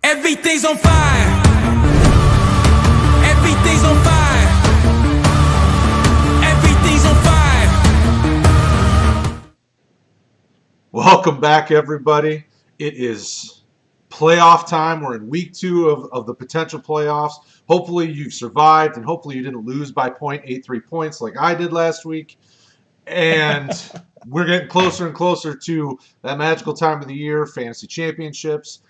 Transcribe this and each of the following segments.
Everything's on fire. Everything's on fire. Everything's on fire. Welcome back, everybody. It is playoff time. We're in week 2 of the potential playoffs. Hopefully you've survived, and hopefully you didn't lose by 0.83 points like I did last week. And we're getting closer and closer to that magical time of the year, fantasy championships.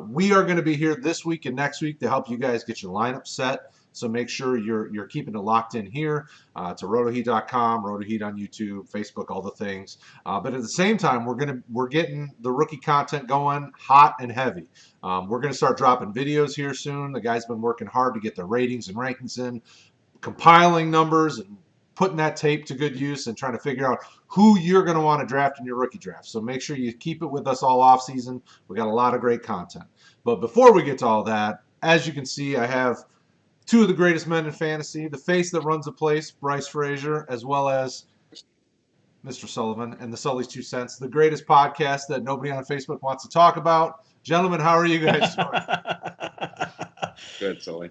We are going to be here this week and next week to help you guys get your lineup set. So make sure you're keeping it locked in here to rotoheat.com, rotoheat on YouTube, Facebook, all the things. But at the same time, we're getting the rookie content going hot and heavy. We're going to start dropping videos here soon. The guys been working hard to get their ratings and rankings in, compiling numbers and putting that tape to good use and trying to figure out who you're going to want to draft in your rookie draft. So make sure you keep it with us all off season. We got a lot of great content. But before we get to all that, as you can see, I have two of the greatest men in fantasy, the face that runs the place, Bryce Frazier, as well as Mr. Sullivan and the Sully's 2 Cents, the greatest podcast that nobody on Facebook wants to talk about. Gentlemen, how are you guys doing? Good, Sully.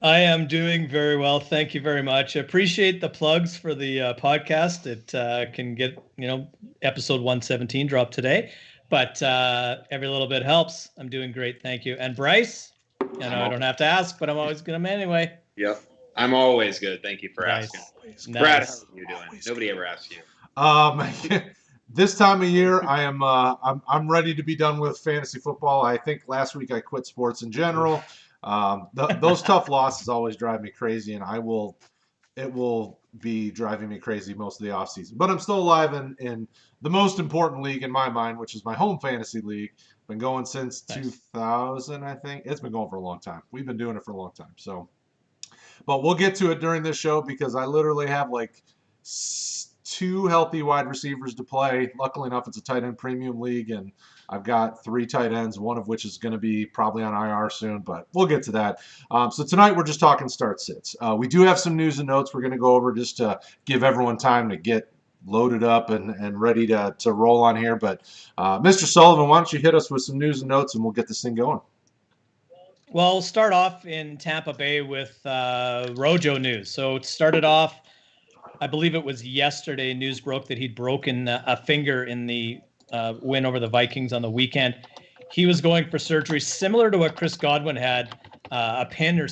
I am doing very well. Thank you very much. I appreciate the plugs for the podcast. It can get, episode 117 dropped today, but every little bit helps. I'm doing great. Thank you. And Bryce, I don't have to ask, but I'm always going to anyway. Yep. I'm always good. Thank you for asking. Nice. Brad, how are you doing? Nobody ever asks you. This time of year, I'm ready to be done with fantasy football. I think last week I quit sports in general. Those tough losses always drive me crazy, and it will be driving me crazy most of the offseason. But I'm still alive in the most important league in my mind, which is my home fantasy league. Been going since 2000, I think. It's been going for a long time. We've been doing it for a long time. But we'll get to it during this show because I literally have like 2 healthy wide receivers to play. Luckily enough, it's a tight end premium league, and I've got 3 tight ends, one of which is going to be probably on IR soon, but we'll get to that. So tonight we're just talking start sits. We do have some news and notes we're going to go over just to give everyone time to get loaded up and ready to roll on here. But Mr. Sullivan, why don't you hit us with some news and notes, and we'll get this thing going. Well, we'll start off in Tampa Bay with Rojo news. So it started off, I believe it was yesterday, news broke that he'd broken a finger in the win over the Vikings on the weekend. He was going for surgery similar to what Chris Godwin had, a pin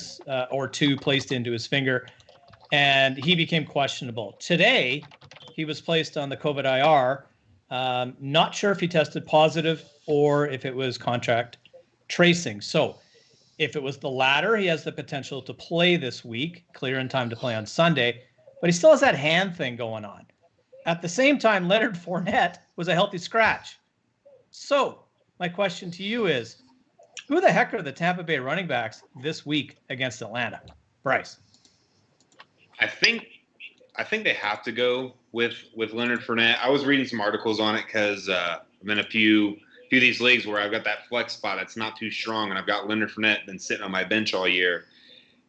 or 2 placed into his finger, and he became questionable. Today, he was placed on the COVID IR. Not sure if he tested positive or if it was contact tracing. So if it was the latter, he has the potential to play this week, clear in time to play on Sunday, but he still has that hand thing going on. At the same time, Leonard Fournette was a healthy scratch. So my question to you is, who the heck are the Tampa Bay running backs this week against Atlanta? Bryce. I think they have to go with Leonard Fournette. I was reading some articles on it because I'm in a few of these leagues where I've got that flex spot that's not too strong, and I've got Leonard Fournette been sitting on my bench all year.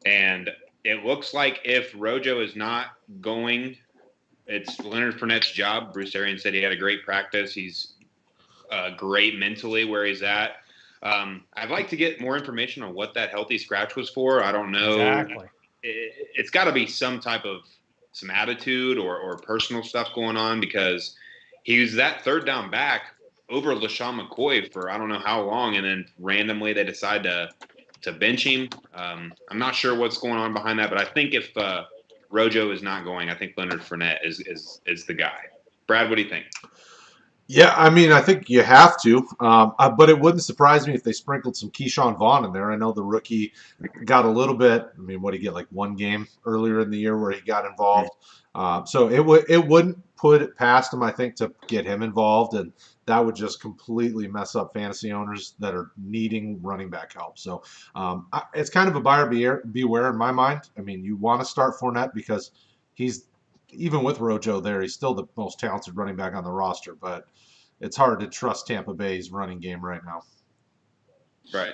And it looks like if Rojo is not going, it's Leonard Fournette's job. Bruce Arians said he had a great practice. He's great mentally where he's at. I'd like to get more information on what that healthy scratch was for. I don't know. Exactly. It's got to be some attitude or personal stuff going on, because he was that third down back over LaShawn McCoy for I don't know how long, and then randomly they decide to bench him. I'm not sure what's going on behind that, but I think if Rojo is not going, I think Leonard Fournette is the guy. Brad, what do you think? Yeah, I think you have to, but it wouldn't surprise me if they sprinkled some Keyshawn Vaughn in there. I know the rookie got a little bit. What did he get, like 1 game earlier in the year where he got involved? So it wouldn't put it past him, I think, to get him involved, and that would just completely mess up fantasy owners that are needing running back help. So it's kind of a buyer beware in my mind. You want to start Fournette because he's, even with Rojo there, he's still the most talented running back on the roster, but it's hard to trust Tampa Bay's running game right now. Right.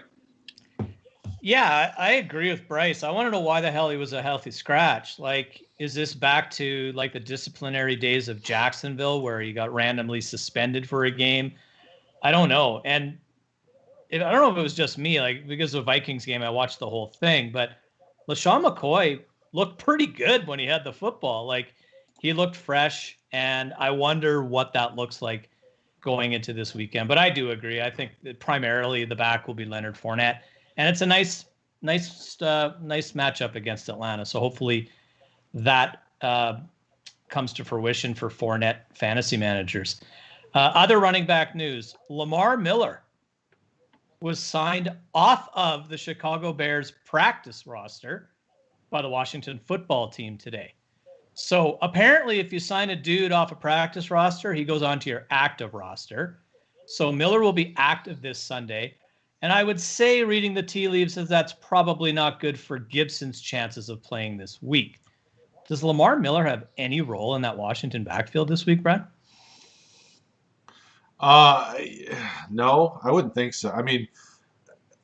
Yeah, I agree with Bryce. I want to know why the hell he was a healthy scratch. Like, is this back to like the disciplinary days of Jacksonville where he got randomly suspended for a game? I don't know. And I don't know if it was just me, like because of the Vikings game, I watched the whole thing, but LaShawn McCoy looked pretty good when he had the football. Like he looked fresh, and I wonder what that looks like going into this weekend. But I do agree. I think that primarily the back will be Leonard Fournette, and it's a nice matchup against Atlanta. So hopefully that comes to fruition for Fournette fantasy managers. Other running back news: Lamar Miller was signed off of the Chicago Bears practice roster by the Washington football team today. So apparently, if you sign a dude off a practice roster, he goes onto your active roster. So Miller will be active this Sunday. And I would say, reading the tea leaves, is that's probably not good for Gibson's chances of playing this week. Does Lamar Miller have any role in that Washington backfield this week, Brad? No, I wouldn't think so. I mean,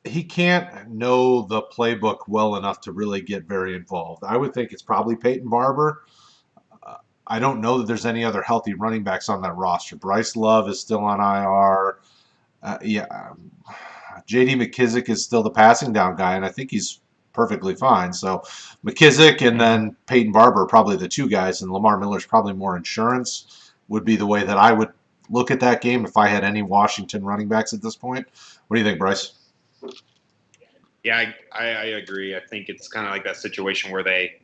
he can't know the playbook well enough to really get very involved. I would think it's probably Peyton Barber. I don't know that there's any other healthy running backs on that roster. Bryce Love is still on IR. J.D. McKissick is still the passing down guy, and I think he's perfectly fine. So McKissick and then Peyton Barber are probably the two guys, and Lamar Miller's probably more insurance, would be the way that I would look at that game if I had any Washington running backs at this point. What do you think, Bryce? Yeah, I agree. I think it's kind of like that situation where they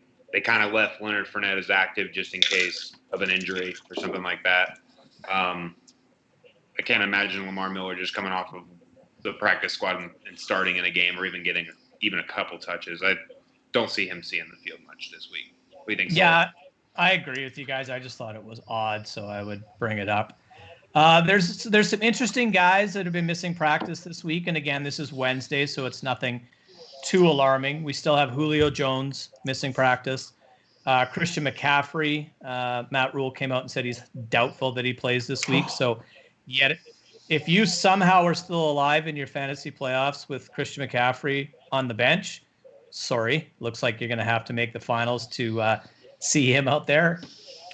kind of left Leonard Fournette as active just in case of an injury or something like that. I can't imagine Lamar Miller just coming off of the practice squad and starting in a game or even getting even a couple touches. I don't see him seeing the field much this week. What do you think? Yeah, I agree with you guys. I just thought it was odd, so I would bring it up. There's some interesting guys that have been missing practice this week, and again, this is Wednesday, so it's nothing too alarming. We still have Julio Jones missing practice. Christian McCaffrey, Matt Rule came out and said he's doubtful that he plays this week. So, yet, if you somehow are still alive in your fantasy playoffs with Christian McCaffrey on the bench, sorry, looks like you're going to have to make the finals to see him out there.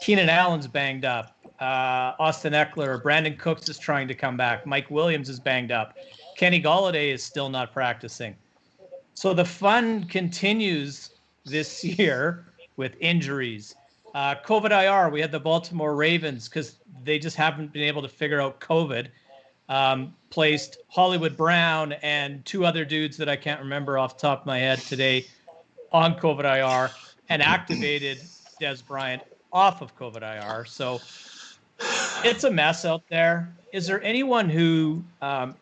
Keenan Allen's banged up. Austin Eckler, Brandon Cooks is trying to come back. Mike Williams is banged up. Kenny Golladay is still not practicing. So the fun continues this year with injuries. COVID IR, we had the Baltimore Ravens because they just haven't been able to figure out COVID. Placed Hollywood Brown and two other dudes that I can't remember off the top of my head today on COVID IR and activated Des Bryant off of COVID IR. So it's a mess out there. Is there anyone who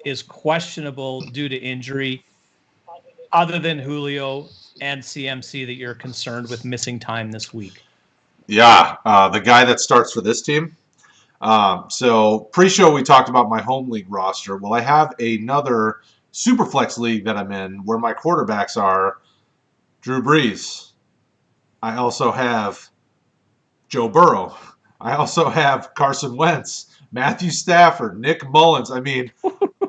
is questionable due to injury other than Julio and CMC that you're concerned with missing time this week? Yeah, the guy that starts for this team. So pre-show we talked about my home league roster. Well, I have another Superflex league that I'm in where my quarterbacks are Drew Brees. I also have Joe Burrow. I also have Carson Wentz, Matthew Stafford, Nick Mullins. I mean,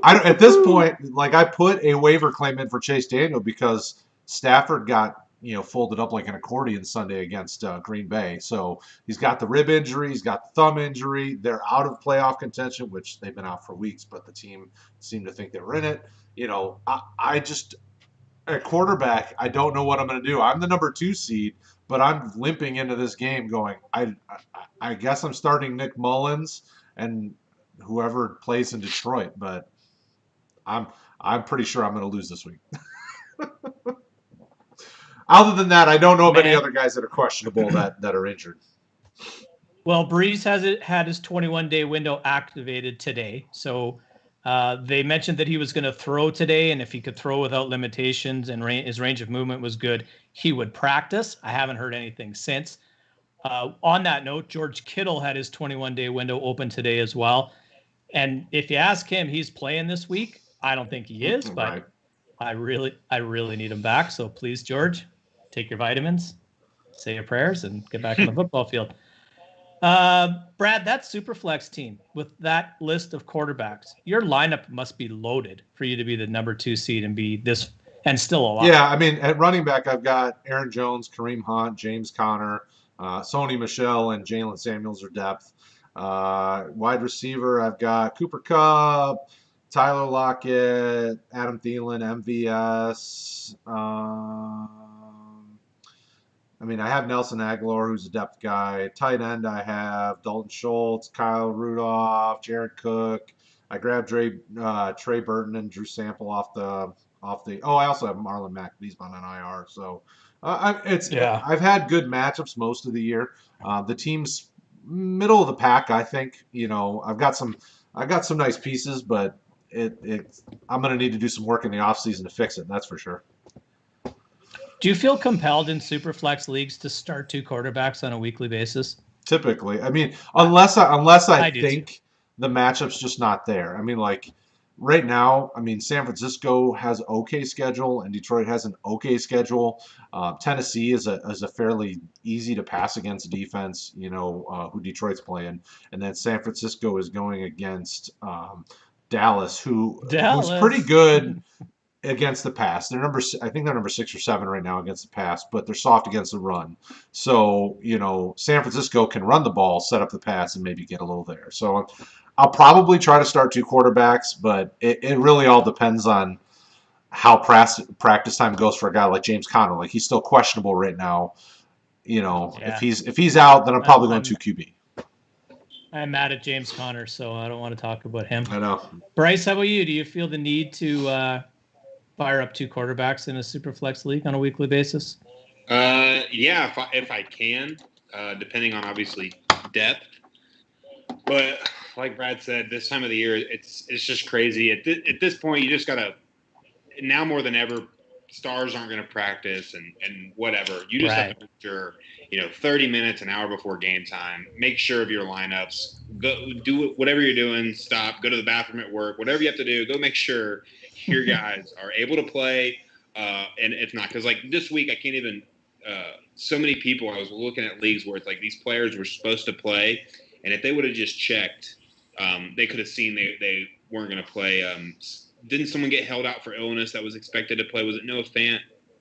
at this point, like I put a waiver claim in for Chase Daniel because Stafford got folded up like an accordion Sunday against Green Bay. So he's got the rib injury, he's got the thumb injury. They're out of playoff contention, which they've been out for weeks, but the team seemed to think they were in it. I just at quarterback, I don't know what I'm going to do. I'm the number 2 seed, but I'm limping into this game going, I guess I'm starting Nick Mullins and whoever plays in Detroit, but I'm pretty sure I'm going to lose this week. Other than that, I don't know of any other guys that are questionable that are injured. Well, Brees had his 21-day window activated today. So they mentioned that he was going to throw today, and if he could throw without limitations and his range of movement was good, he would practice. I haven't heard anything since. On that note, George Kittle had his 21-day window open today as well. And if you ask him, he's playing this week. I don't think he is, but right. I really need him back. So please, George, take your vitamins, say your prayers, and get back on the football field. Brad, that Superflex team with that list of quarterbacks, your lineup must be loaded for you to be the number 2 seed and be this and still alive. Yeah, I mean, at running back, I've got Aaron Jones, Kareem Hunt, James Conner, Sony Michel, and Jalen Samuels are depth. Wide receiver, I've got Cooper Kupp, Tyler Lockett, Adam Thielen, MVS. I mean, I have Nelson Aguilar, who's a depth guy. Tight end, I have Dalton Schultz, Kyle Rudolph, Jared Cook. I grabbed Trey Burton and Drew Sample off the. Oh, I also have Marlon Mack, but he's on an IR. So, Yeah. I've had good matchups most of the year. The team's middle of the pack, I think. I've got some nice pieces, but I'm going to need to do some work in the offseason to fix it. That's for sure. Do you feel compelled in Superflex leagues to start 2 quarterbacks on a weekly basis? Typically, I mean, unless I do think too. the matchup's just not there. I mean, like right now, I mean, San Francisco has okay schedule and Detroit has an okay schedule. Tennessee is a fairly easy to pass against defense. Who Detroit's playing, and then San Francisco is going against Dallas, who's pretty good against the pass. I think they're number 6 or 7 right now against the pass, but they're soft against the run. So, San Francisco can run the ball, set up the pass, and maybe get a little there. So I'll probably try to start 2 quarterbacks, but it really all depends on how practice time goes for a guy like James Conner. Like, he's still questionable right now. Yeah. If he's out, then I'm probably going 2 QB. I'm mad at James Conner, so I don't want to talk about him. I know. Bryce, how about you? Do you feel the need to fire up 2 quarterbacks in a Superflex league on a weekly basis? Yeah, if I can, depending on obviously depth. But like Brad said, this time of the year, it's just crazy. At this point, you just gotta, now more than ever, stars aren't going to practice and whatever. You just have to make sure, 30 minutes, an hour before game time, make sure of your lineups. Go do whatever you're doing. Stop. Go to the bathroom at work. Whatever you have to do, go make sure your guys are able to play. And if not, because like this week, I can't even. So many people. I was looking at leagues where it's like these players were supposed to play, and if they would have just checked, they could have seen they weren't going to play. Didn't someone get held out for illness that was expected to play? Was it Noah Fant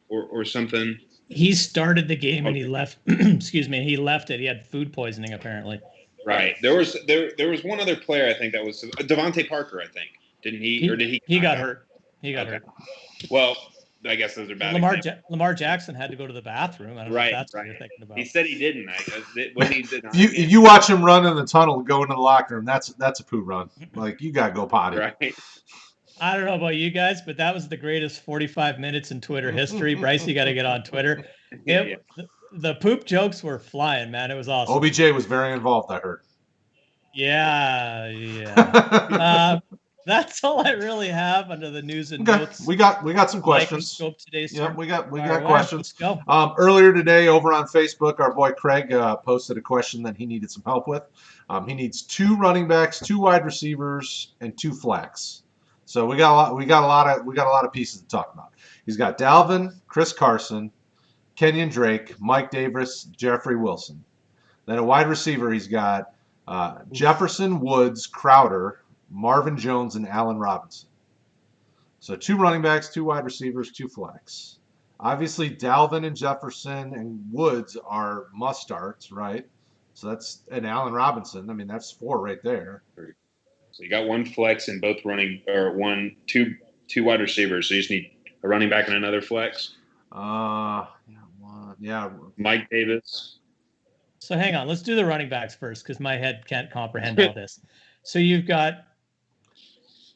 or something? He started the game and he left. Excuse me. He left it. He had food poisoning apparently. Right. There was one other player, I think, that was Devontae Parker. I think didn't he? Or did he? He got hurt. He got hurt. Well, I guess those are bad. Lamar Jackson had to go to the bathroom. I don't know if that's what you're thinking about. He said he didn't. When he did not. You watch him run in the tunnel and go into the locker room. That's a poo run. Like, you gotta go potty. Right. I don't know about you guys, but that was the greatest 45 minutes in Twitter history. Bryce, you got to get on Twitter. The poop jokes were flying, man. It was awesome. OBJ was very involved, I heard. Yeah. That's all I really have under the news and notes. We got some questions. Today's we got right, questions. Let's go. Earlier today, over on Facebook, our boy Craig posted a question that he needed some help with. He needs 2 running backs, 2 wide receivers, and 2 flex. So we got a lot of pieces to talk about. He's got Dalvin, Chris Carson, Kenyon Drake, Mike Davis, Jeffrey Wilson. Then a wide receiver, he's got Jefferson, Woods, Crowder, Marvin Jones, and Allen Robinson. So 2 running backs, 2 wide receivers, 2 flex. Obviously, Dalvin and Jefferson and Woods are must starts, right? So and Allen Robinson. I mean, that's 4 right there. So you got 1 flex and both running, or two wide receivers. So you just need a running back and another flex. Yeah. Mike Davis. So hang on, let's do the running backs first because my head can't comprehend all this. So you've got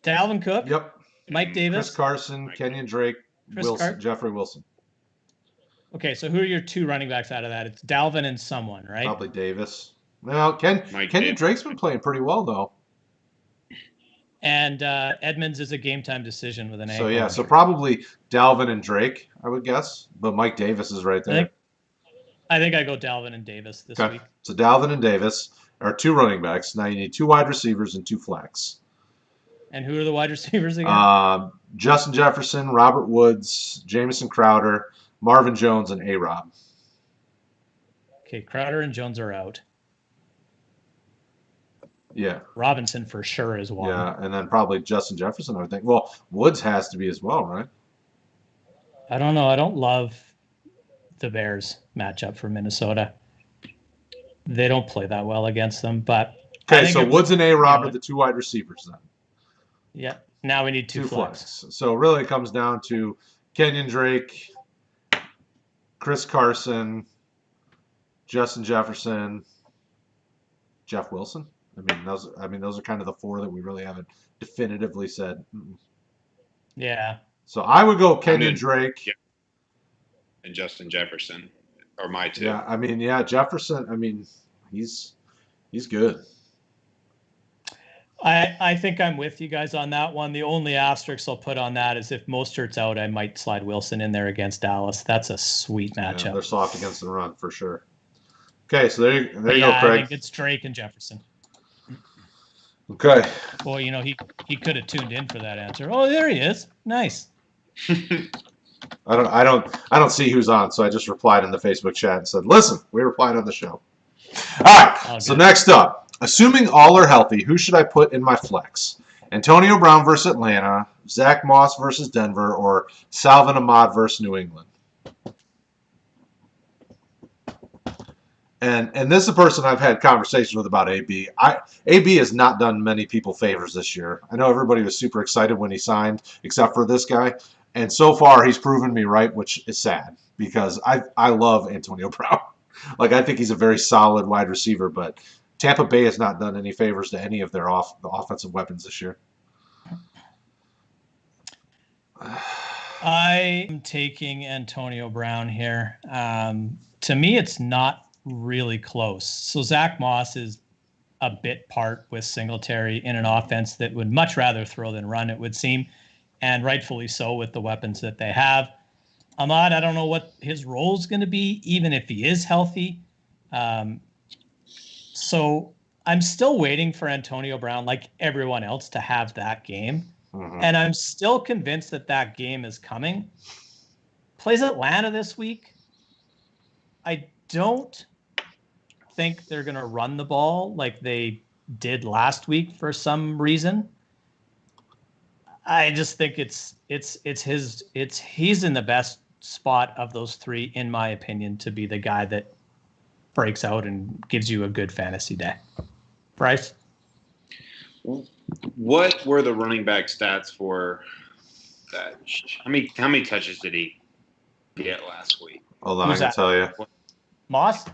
Alvin Cook. Yep. Mike Davis. Chris Carson, Kenyon Drake, Jeffrey Wilson. Okay, so who are your 2 running backs out of that? It's Dalvin and someone, right? Probably Davis. Well, Kenyon Drake's been playing pretty well though. And Edmonds is a game time decision with an ankle. So yeah, so probably Dalvin and Drake, I would guess. But Mike Davis is right there. I think I go Dalvin and Davis this week. So Dalvin and Davis are 2 running backs. Now you need 2 wide receivers and 2 flex. And who are the wide receivers again? Justin Jefferson, Robert Woods, Jamison Crowder, Marvin Jones, and A-Rob. Okay, Crowder and Jones are out. Yeah. Robinson for sure is one. Yeah, and then probably Justin Jefferson, I would think. Well, Woods has to be as well, right? I don't know. I don't love the Bears matchup for Minnesota. They don't play that well against them, but okay. So Woods and A-Rob are the 2 wide receivers then. Yeah. Now we need two flex. So really it comes down to Kenyon Drake, Chris Carson, Justin Jefferson, Jeff Wilson. Those are kind of the four that we really haven't definitively said. Yeah. So I would go Kenyon Drake. Yeah. And Justin Jefferson are my two. Yeah, Jefferson, he's good. I think I'm with you guys on that one. The only asterisk I'll put on that is if Mostert's out, I might slide Wilson in there against Dallas. That's a sweet matchup. Yeah, they're soft against the run for sure. Okay, so there you go, Craig. I think it's Drake and Jefferson. Okay. Well, he could have tuned in for that answer. Oh, there he is. Nice. I don't see who's on, so I just replied in the Facebook chat and said, "Listen, we replied on the show." All right. So next up, assuming all are healthy, who should I put in my flex? Antonio Brown versus Atlanta, Zack Moss versus Denver, or Salvin Ahmad versus New England? And this is a person I've had conversations with about AB. AB has not done many people favors this year. I know everybody was super excited when he signed, except for this guy. And so far, he's proven me right, which is sad because I love Antonio Brown. I think he's a very solid wide receiver, but Tampa Bay has not done any favors to any of their offensive weapons this year. I am taking Antonio Brown here. To me, it's not really close. So Zack Moss is a bit part with Singletary in an offense that would much rather throw than run, it would seem, and rightfully so with the weapons that they have. Ahmad, I don't know what his role is going to be, even if he is healthy. So I'm still waiting for Antonio Brown, like everyone else, to have that game. Mm-hmm. And I'm still convinced that game is coming. Plays Atlanta this week. I don't think they're going to run the ball like they did last week for some reason. I just think he's in the best spot of those three, in my opinion, to be the guy that breaks out and gives you a good fantasy day. Bryce? What were the running back stats for that? How many touches did he get last week? Hold on, I can tell you. Moss? It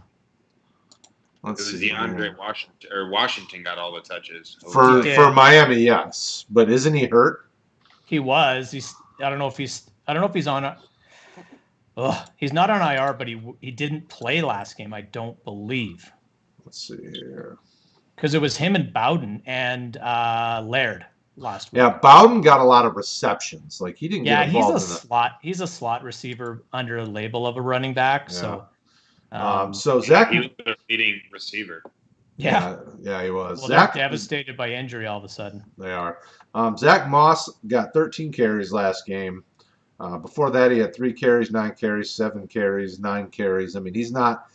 was DeAndre Washington, or Washington got all the touches. For Miami, yes. But isn't he hurt? He was. I don't know if he's on. He's not on IR, but he didn't play last game, I don't believe. Let's see here. Because it was him and Bowden and Laird last week. Yeah, Bowden got a lot of receptions. He didn't get involved He's a slot receiver under a label of a running back. Yeah. So Zach, he was the leading receiver. Yeah, he was. Well, Zach, they're devastated by injury all of a sudden. They are. Zack Moss got 13 carries last game. Before that, he had 3 carries, 9 carries, 7 carries, 9 carries. He's not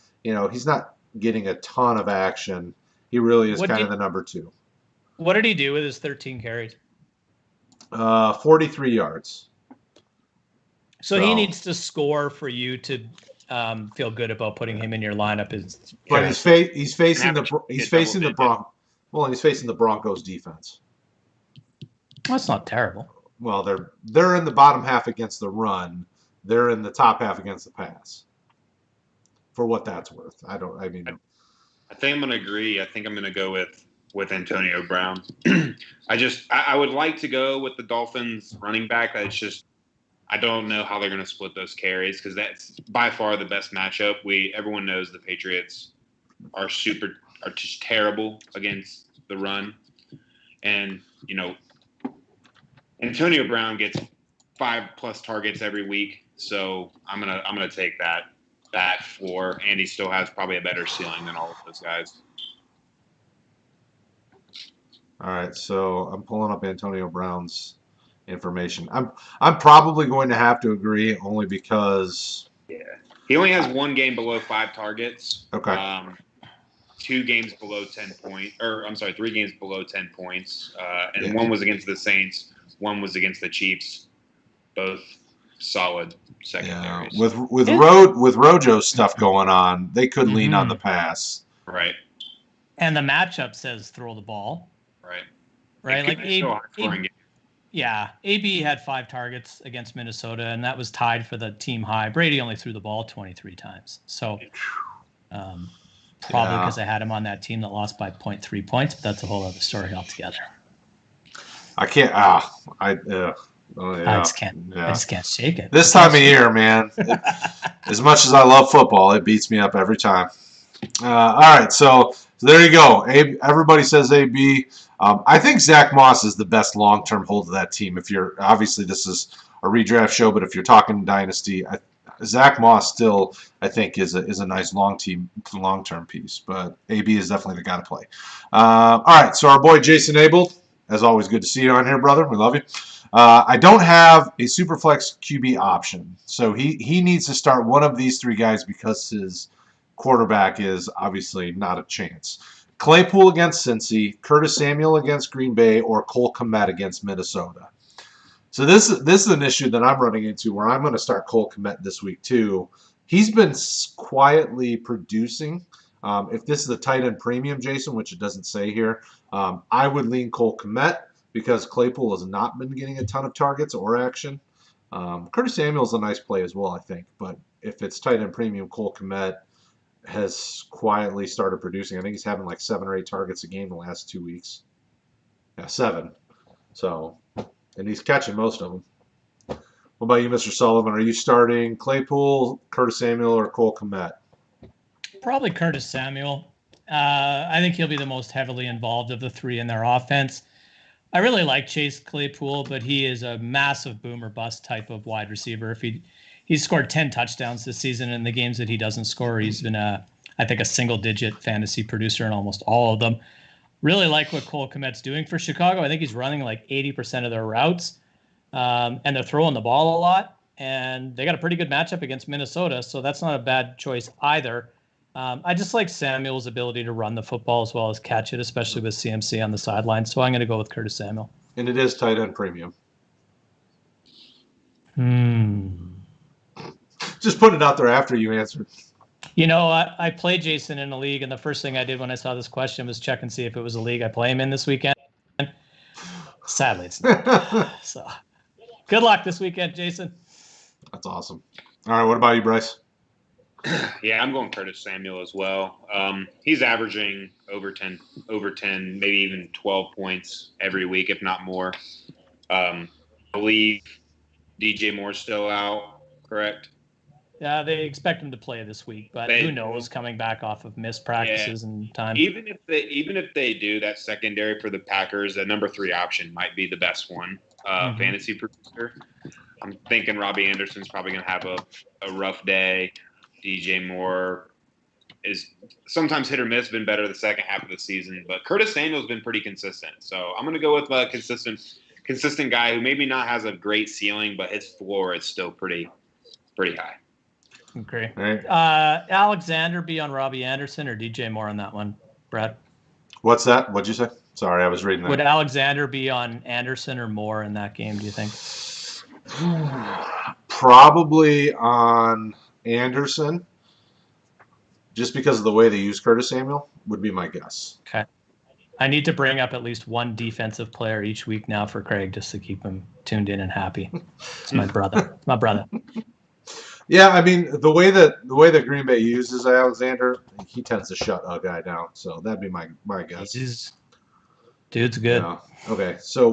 getting a ton of action. He really is kind of the number 2. What did he do with his 13 carries? 43 yards. So he needs to score for you to feel good about putting him in your lineup. But he's facing the Broncos defense. That's not terrible. Well, they're in the bottom half against the run. They're in the top half against the pass. For what that's worth, I think I'm going to agree. I think I'm going to go with Antonio Brown. I would like to go with the Dolphins running back. It's just I don't know how they're going to split those carries because that's by far the best matchup. Everyone knows the Patriots are just terrible against the run, and Antonio Brown gets 5+ targets every week, so I'm gonna take that floor. And he still has probably a better ceiling than all of those guys. All right, so I'm pulling up Antonio Brown's information. I'm probably going to have to agree only because he only has 1 game below 5 targets. Okay. 2 games below 10 points, or I'm sorry, 3 games below 10 points, and 1 was against the Saints, 1 was against the Chiefs. Both solid secondaries. Yeah. With Rojo's stuff going on, they could lean on the pass. Right. And the matchup says throw the ball. Right. Right. Yeah, AB had 5 targets against Minnesota, and that was tied for the team high. Brady only threw the ball 23 times. So probably because I had him on that team that lost by 0.3 points, but that's a whole other story altogether. I can't. Oh, yeah. I just can't shake it. This time of year, man, as much as I love football, it beats me up every time. All right, so there you go. Everybody says AB. I think Zack Moss is the best long-term hold of that team. If you're obviously this is a redraft show, but if you're talking dynasty, Zack Moss still I think is a nice long-term piece. But AB is definitely the guy to play. All right, so our boy Jason Abel, as always, good to see you on here, brother. We love you. I don't have a Superflex QB option, so he needs to start one of these 3 guys because his quarterback is obviously not a chance. Claypool against Cincy, Curtis Samuel against Green Bay, or Cole Kmet against Minnesota. So this is an issue that I'm running into where I'm going to start Cole Kmet this week too. He's been quietly producing. If this is a tight end premium, Jason, which it doesn't say here, I would lean Cole Kmet because Claypool has not been getting a ton of targets or action. Curtis Samuel is a nice play as well, I think. But if it's tight end premium, Cole Kmet has quietly started producing. I think he's having like 7 or 8 targets a game the last 2 weeks. Yeah, 7. So, and he's catching most of them. What about you, Mr. Sullivan? Are you starting Claypool, Curtis Samuel, or Cole Kmet? Probably Curtis Samuel. I think he'll be the most heavily involved of the 3 in their offense. I really like Chase Claypool, but he is a massive boom or bust type of wide receiver. If he's scored 10 touchdowns this season in the games that he doesn't score, he's been I think a single-digit fantasy producer in almost all of them. Really like what Cole Kmet's doing for Chicago. I think he's running like 80% of their routes, and they're throwing the ball a lot. And they got a pretty good matchup against Minnesota, so that's not a bad choice either. I just like Samuel's ability to run the football as well as catch it, especially with CMC on the sideline. So I'm going to go with Curtis Samuel. And it is tight end premium. Just putting it out there after you answered. You know, I played Jason in a league, and the first thing I did when I saw this question was check and see if it was a league I play him in this weekend. Sadly, it's not. So good luck this weekend, Jason. That's awesome. All right, what about you, Bryce? Yeah, I'm going Curtis Samuel as well. He's averaging over 10, maybe even 12 points every week, if not more. I believe DJ Moore's still out, correct? Yeah, they expect him to play this week, but who knows? Coming back off of missed practices and time. Even if they do, that secondary for the Packers, that number 3 option might be the best one. Fantasy producer. I'm thinking Robbie Anderson's probably going to have a rough day. DJ Moore is sometimes hit or miss, been better the second half of the season, but Curtis Samuel's been pretty consistent. So I'm going to go with a consistent guy who maybe not has a great ceiling, but his floor is still pretty high. Okay. Right. Alexander be on Robbie Anderson or DJ Moore on that one, Brad? What's that? What'd you say? Sorry, I was reading that. Would Alexander be on Anderson or Moore in that game, do you think? Probably on Anderson, just because of the way they use Curtis Samuel, would be my guess. Okay. I need to bring up at least one defensive player each week now for Craig just to keep him tuned in and happy. It's my brother. My brother. Yeah, I mean the way that Green Bay uses Alexander, he tends to shut a guy down. So that'd be my guess. Dude's good. Yeah. Okay, so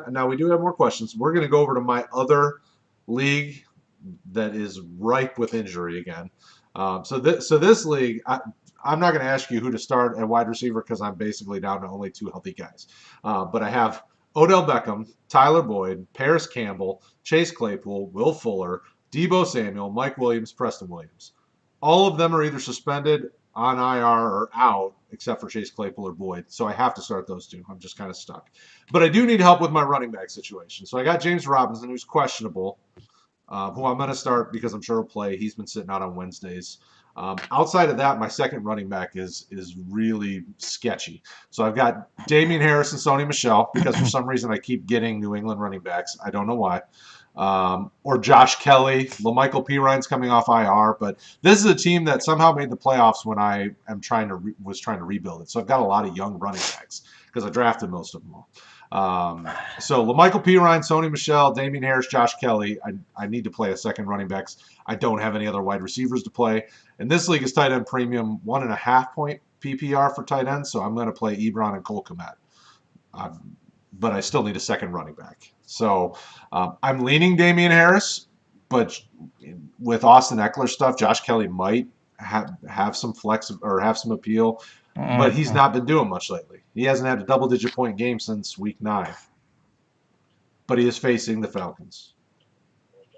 now we do have more questions. We're gonna go over to my other league that is ripe with injury again. So this league, I'm not going to ask you who to start at wide receiver because I'm basically down to only 2 healthy guys. But I have Odell Beckham, Tyler Boyd, Paris Campbell, Chase Claypool, Will Fuller, Deebo Samuel, Mike Williams, Preston Williams. All of them are either suspended, on IR, or out, except for Chase Claypool or Boyd. So I have to start those 2. I'm just kind of stuck. But I do need help with my running back situation. So I got James Robinson, who's questionable. Who I'm going to start because I'm sure he'll play. He's been sitting out on Wednesdays. Outside of that, my second running back is really sketchy. So I've got Damian Harris and Sony Michel because for some reason I keep getting New England running backs. I don't know why. or Josh Kelly. LaMichael Pirines coming off IR, but this is a team that somehow made the playoffs when I am was trying to rebuild it. So I've got a lot of young running backs because I drafted most of them all. So LaMichael Pirine, Sony Michel, Damian Harris, Josh Kelly. I need to play a second running backs. I don't have any other wide receivers to play. And this league is tight end premium, 1.5 point PPR for tight ends. So I'm going to play Ebron and Cole Kmet. But I still need a second running back. So I'm leaning Damian Harris, but with Austin Eckler stuff, Josh Kelly might have some flex or have some appeal. But he's not been doing much lately. He hasn't had a double-digit point game since week 9. But he is facing the Falcons.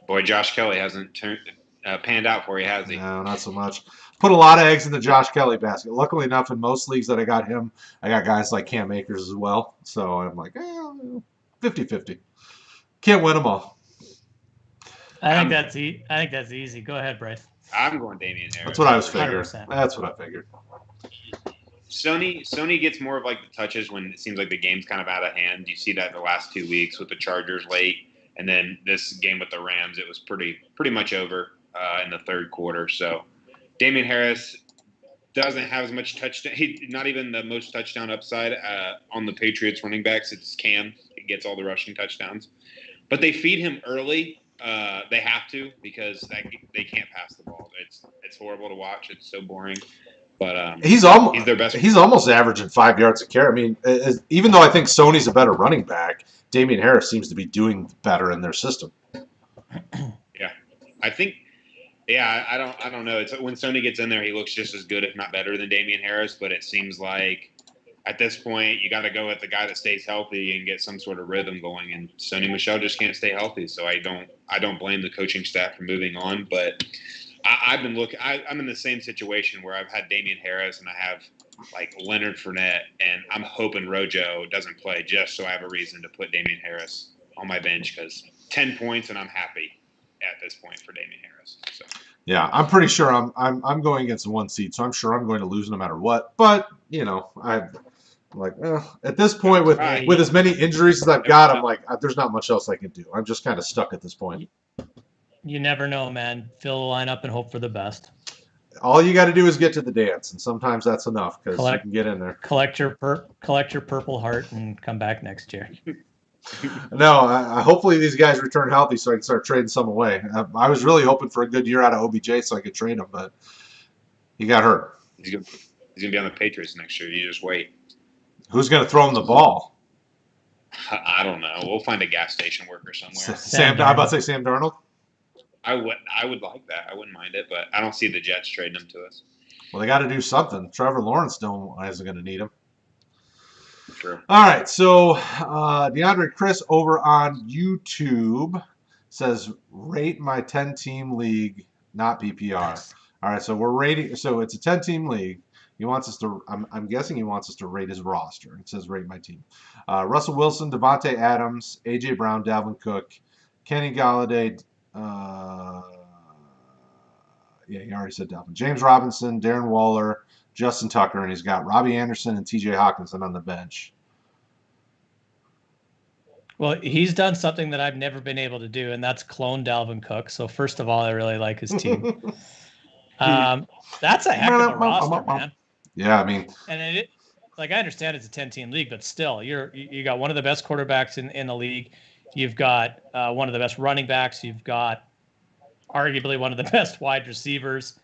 Boy, Josh Kelly hasn't panned out for you, has he? No, not so much. Put a lot of eggs in the Josh Kelly basket. Luckily enough, in most leagues that I got him, I got guys like Cam Akers as well. So I'm like, 50-50. Can't win them all. I think that's easy. Go ahead, Bryce. I'm going Damian Harris. That's what I was figuring. 100%. That's what I figured. Sony gets more of like the touches when it seems like the game's kind of out of hand. You see that the last 2 weeks with the Chargers late, and then this game with the Rams, it was pretty much over in the third quarter. So Damian Harris doesn't have as much touchdown. He's not even the most touchdown upside on the Patriots running backs. It's Cam. He gets all the rushing touchdowns, but they feed him early. They have to because they can't pass the ball. It's horrible to watch. It's so boring. But he's their best. He's almost averaging 5 yards a carry. I mean, even though I think Sony's a better running back, Damian Harris seems to be doing better in their system. Yeah, I think. Yeah, I don't know. It's when Sony gets in there, he looks just as good, if not better, than Damian Harris. But it seems like at this point, you got to go with the guy that stays healthy and get some sort of rhythm going. And Sony Michel just can't stay healthy, so I don't blame the coaching staff for moving on, but. I've been looking. I'm in the same situation where I've had Damian Harris and I have like Leonard Fournette, and I'm hoping Rojo doesn't play just so I have a reason to put Damian Harris on my bench because 10 points and I'm happy at this point for Damian Harris. So. Yeah, I'm pretty sure I'm going against the 1 seed, so I'm sure I'm going to lose no matter what. But I'm like at this point with as many injuries as I've got, I'm like there's not much else I can do. I'm just kind of stuck at this point. You never know, man. Fill the lineup and hope for the best. All you got to do is get to the dance, and sometimes that's enough because you can get in there. Collect your Purple Heart and come back next year. No, hopefully these guys return healthy so I can start trading some away. I was really hoping for a good year out of OBJ so I could trade him, but he got hurt. He's gonna be on the Patriots next year. You just wait. Who's going to throw him the ball? I don't know. We'll find a gas station worker somewhere. I'm about to say Sam Darnold. I would like that. I wouldn't mind it, but I don't see the Jets trading him to us. Well, they got to do something. Trevor Lawrence isn't going to need him. True. All right, so DeAndre Chris over on YouTube says, rate my 10-team league, not PPR. All right, so we're rating. So it's a 10-team league. He wants us to. I'm guessing he wants us to rate his roster. It says rate my team. Russell Wilson, Devontae Adams, AJ Brown, Dalvin Cook, Kenny Galladay. He already said Dalvin. James Robinson, Darren Waller, Justin Tucker, and he's got Robbie Anderson and TJ Hawkinson on the bench. Well, he's done something that I've never been able to do, and that's clone Dalvin Cook. So first of all, I really like his team. That's a heck of a roster, man. Yeah, I mean, and I understand it's a 10-team league, but still, you got one of the best quarterbacks in the league. You've got one of the best running backs. You've got arguably one of the best wide receivers.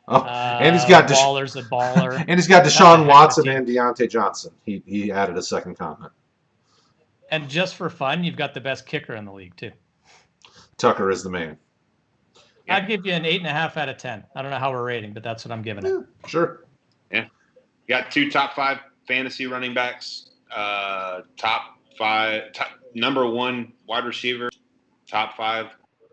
And he's got Baller's a baller. And he's got Deshaun Watson and Deontay Johnson. He added a second comment. And just for fun, you've got the best kicker in the league too. Tucker is the man. I'd give you an 8.5 out of 10. I don't know how we're rating, but that's what I'm giving it. Sure. Yeah. You got 2 top 5 fantasy running backs, number 1 wide receiver, top 5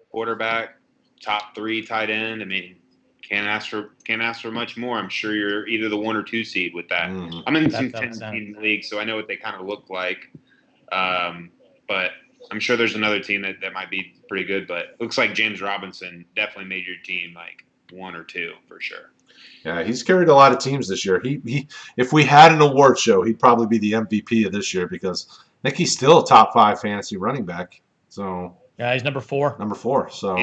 quarterback, top 3 tight end. I mean, can't ask for much more. I'm sure you're either the 1 or 2 seed with that. Mm-hmm. I'm in some 10-team leagues, so I know what they kind of look like. But I'm sure there's another team that might be pretty good. But it looks like James Robinson definitely made your team like 1 or 2 for sure. Yeah, he's carried a lot of teams this year. He if we had an award show, he'd probably be the MVP of this year because I think he's still a top 5 fantasy running back. So Yeah, he's number 4. Number 4. So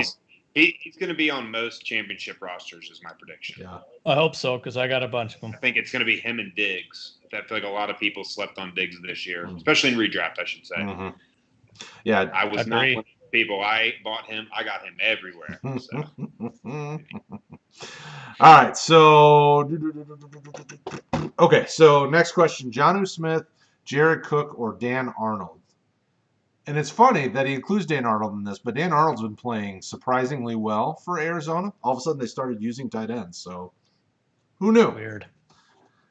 He's going to be on most championship rosters, is my prediction. yeah. I hope so because I got a bunch of them. I think it's going to be him and Diggs. I feel like a lot of people slept on Diggs this year, especially in redraft, I should say. Mm-hmm. Yeah, I was not one of the people. I bought him. I got him everywhere. So. All right. So, okay. So next question: Jonnu Smith, Jared Cook, or Dan Arnold? And it's funny that he includes Dan Arnold in this, but Dan Arnold's been playing surprisingly well for Arizona. All of a sudden, they started using tight ends. So, who knew? Weird.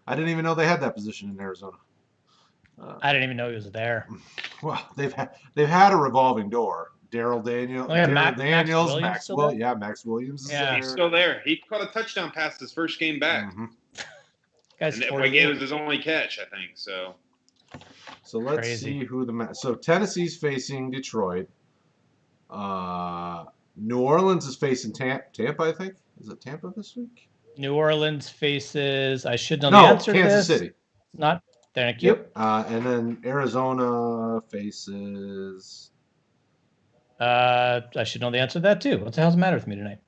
I didn't even know they had that position in Arizona. I didn't even know he was there. Well, they've had a revolving door. Daryl Daniels, Max Williams is there. He's still there. He caught a touchdown pass his first game back. Mm-hmm. Guy's and it was his only catch, I think. So let's see who so Tennessee's facing Detroit. New Orleans is facing Tampa, I think. Is it Tampa this week? New Orleans faces. I should know the answer Kansas to this. City. Not. Thank you. Yep. And then Arizona faces. I should know the answer to that too. What the hell's the matter with me tonight?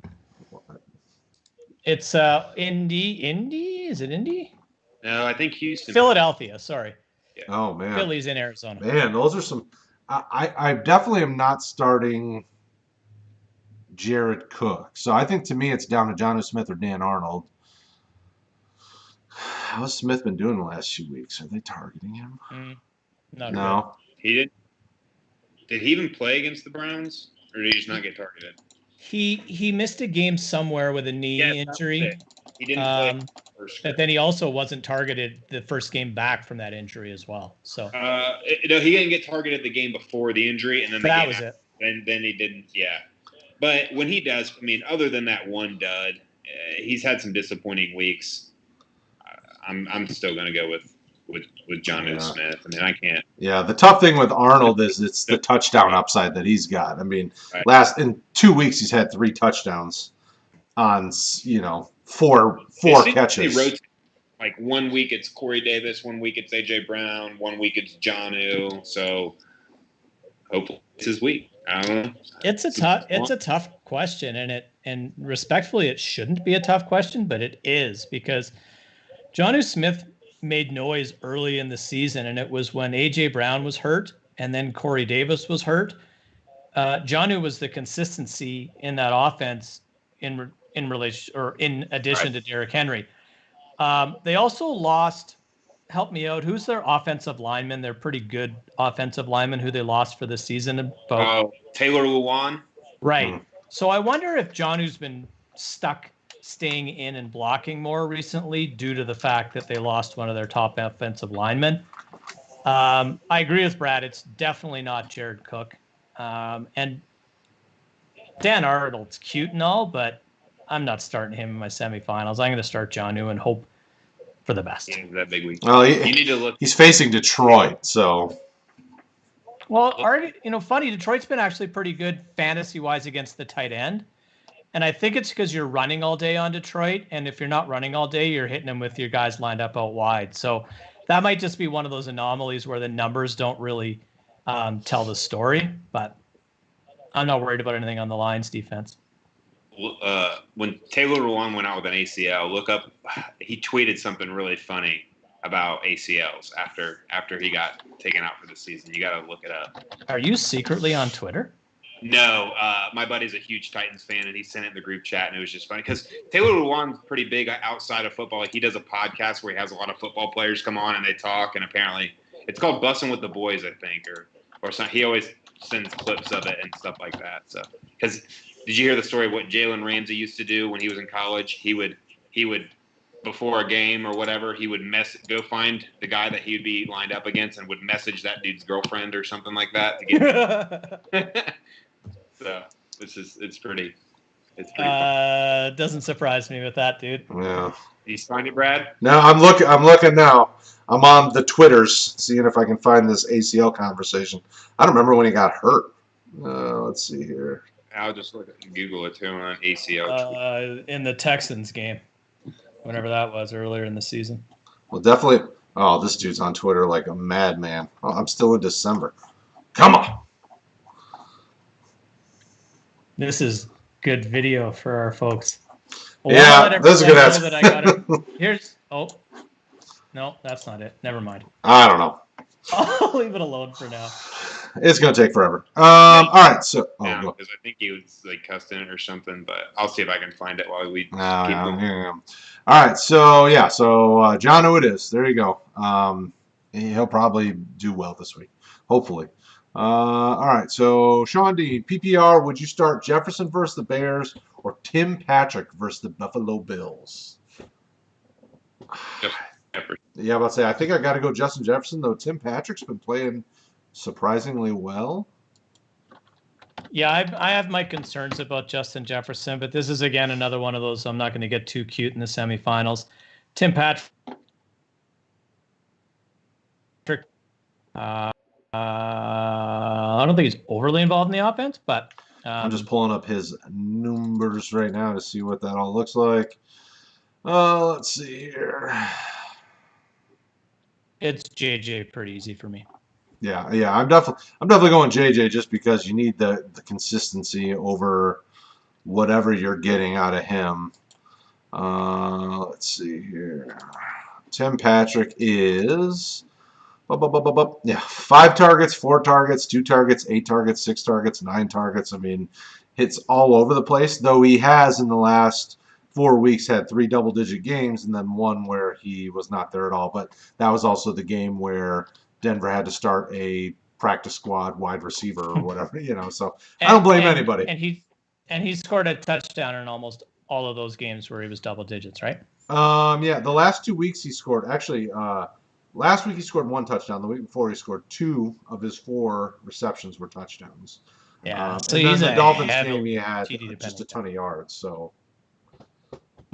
It's Indy. Indy? Is it Indy? No, I think Houston. Philadelphia. Sorry. Yeah. Oh man. Philly's in Arizona. Man, those are some. I definitely am not starting Jared Cook. So I think to me it's down to Jonnu Smith or Dan Arnold. How's Smith been doing the last few weeks? Are they targeting him? No. He did. Did he even play against the Browns, or did he just not get targeted? He missed a game somewhere with a knee injury. He didn't play first. But then he also wasn't targeted the first game back from that injury as well. So no, he didn't get targeted the game before the injury, and then that was it. Then he didn't. Yeah, but when he does, I mean, other than that one dud, he's had some disappointing weeks. I'm still going to go with Jonnu Smith. I mean, I can't. Yeah, the tough thing with Arnold is it's the touchdown upside that he's got. I mean, in 2 weeks he's had 3 touchdowns on four catches. Like 1 week it's Corey Davis, 1 week it's AJ Brown, 1 week it's Jonnu. So hopefully it's his week. I don't know. It's a tough question, and respectfully, it shouldn't be a tough question, but it is because Jonnu Smith made noise early in the season, and it was when AJ Brown was hurt and then Corey Davis was hurt. Jonnu was the consistency in that offense in addition to Derrick Henry. They also lost. Help me out. Who's their offensive lineman? They're pretty good offensive lineman who they lost for the season. Taylor Lewan. Right. So I wonder if Jonnu's been stuck staying in and blocking more recently due to the fact that they lost one of their top offensive linemen. I agree with Brad. It's definitely not Jared Cook. And Dan Arnold's cute and all, but I'm not starting him in my semifinals. I'm going to start Jonnu and hope for the best. Yeah, that big week. Well, you need to look. He's facing Detroit, so. Well, funny. Detroit's been actually pretty good fantasy-wise against the tight end. And I think it's because you're running all day on Detroit. And if you're not running all day, you're hitting them with your guys lined up out wide. So that might just be one of those anomalies where the numbers don't really tell the story. But I'm not worried about anything on the Lions defense. When Taylor Lewan went out with an ACL, look up. He tweeted something really funny about ACLs after he got taken out for the season. You got to look it up. Are you secretly on Twitter? No, my buddy's a huge Titans fan, and he sent it in the group chat, and it was just funny because Taylor Lewan's pretty big outside of football. Like, he does a podcast where he has a lot of football players come on and they talk, and apparently it's called Bussin' with the Boys, I think, or something. He always sends clips of it and stuff like that. So, because did you hear the story of what Jalen Ramsey used to do when he was in college? He would before a game or whatever, he would go find the guy that he'd be lined up against and would message that dude's girlfriend or something like that to get. So it's pretty fun. Doesn't surprise me with that, dude. Yeah. You find it, Brad? No, I'm looking now. I'm on the Twitters, seeing if I can find this ACL conversation. I don't remember when he got hurt. Let's see here. I'll just Google it too on ACL. In the Texans game, whenever that was earlier in the season. Well, definitely. Oh, this dude's on Twitter like a madman. Oh, I'm still in December. Come on. This is good video for our folks. Yeah, this is gonna have that I got it. Here's no, that's not it. Never mind. I don't know. I'll leave it alone for now. It's gonna take forever. All right, so because I think he was like cussed in it or something, but I'll see if I can find it while we keep going. Yeah. All right, so yeah, so John, who it is? There you go. He'll probably do well this week, hopefully. All right, so Sean Dean, PPR, would you start Jefferson versus the Bears or Tim Patrick versus the Buffalo Bills? Jefferson. Yeah, about to say I think I got to go Justin Jefferson, though Tim Patrick's been playing surprisingly well. Yeah, I have my concerns about Justin Jefferson, but this is again another one of those. So I'm not going to get too cute in the semifinals. Tim Patrick. I don't think he's overly involved in the offense, but I'm just pulling up his numbers right now to see what that all looks like. Let's see here. It's JJ pretty easy for me. Yeah. I'm definitely going JJ just because you need the consistency over whatever you're getting out of him. Let's see here. Tim Patrick is 5 targets, 4 targets, 2 targets, 8 targets, 6 targets, 9 targets. I mean, hits all over the place, though he has in the last 4 weeks had 3 double-digit games and then one where he was not there at all. But that was also the game where Denver had to start a practice squad wide receiver or whatever, So I don't blame anybody. And he scored a touchdown in almost all of those games where he was double digits, right? Yeah, the last 2 weeks he scored. Actually, last week he scored 1 touchdown. The week before he scored 2 of his 4 receptions were touchdowns. Yeah, so and he's then the a Dolphins heavy game he had TD just a dependent. ton of yards. So,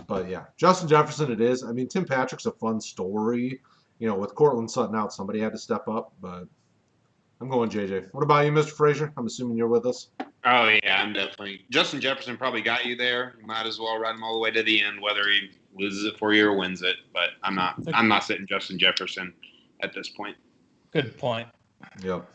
but yeah, Justin Jefferson it is. I mean, Tim Patrick's a fun story. With Cortland Sutton out, somebody had to step up. But I'm going JJ. What about you, Mr. Frazier? I'm assuming you're with us. Oh yeah, I'm definitely. Justin Jefferson probably got you there. You might as well ride him all the way to the end, whether he loses it for you or wins it. But I'm not sitting Justin Jefferson at this point. Good point. Yep.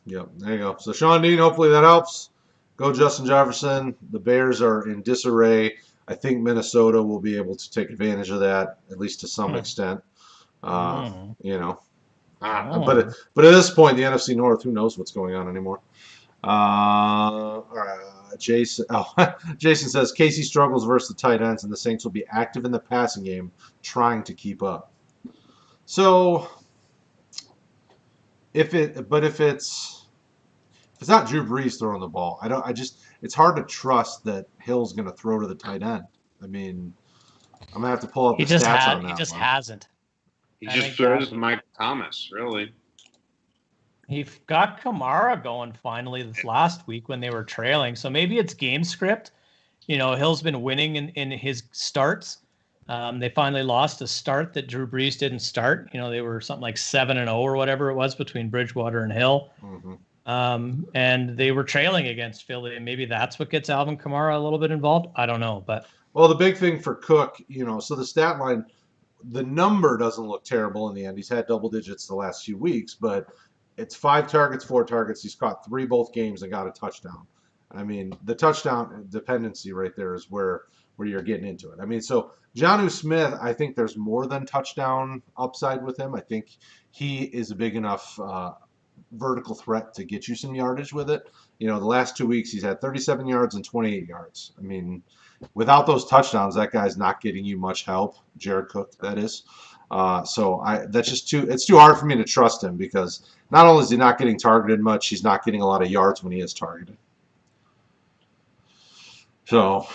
There you go. So Sean Dean, hopefully that helps. Go Justin Jefferson. The Bears are in disarray. I think Minnesota will be able to take advantage of that, at least to some extent. But at this point, the NFC North, who knows what's going on anymore? Jason. Jason says Casey struggles versus the tight ends, and the Saints will be active in the passing game, trying to keep up. So, if it's not Drew Brees throwing the ball, it's hard to trust that Hill's going to throw to the tight end. I mean, I'm gonna have to pull up the stats on that. He just hasn't. He just throws Mike Thomas, really. He got Kamara going finally this last week when they were trailing. So maybe it's game script. Hill's been winning in his starts. They finally lost a start that Drew Brees didn't start. They were something like 7-0 or whatever it was between Bridgewater and Hill. Mm-hmm. And they were trailing against Philly. And maybe that's what gets Alvin Kamara a little bit involved. I don't know. Well, the big thing for Cook, so the stat line, the number doesn't look terrible in the end. He's had double digits the last few weeks, but it's 5 targets, 4 targets. He's caught 3 both games and got a touchdown. I mean, the touchdown dependency right there is where you're getting into it. I mean, so Jonnu Smith, I think there's more than touchdown upside with him. I think he is a big enough vertical threat to get you some yardage with it. The last 2 weeks he's had 37 yards and 28 yards. I mean, without those touchdowns, that guy's not getting you much help. Jared Cook, that is. That's just it's too hard for me to trust him because not only is he not getting targeted much, he's not getting a lot of yards when he is targeted. So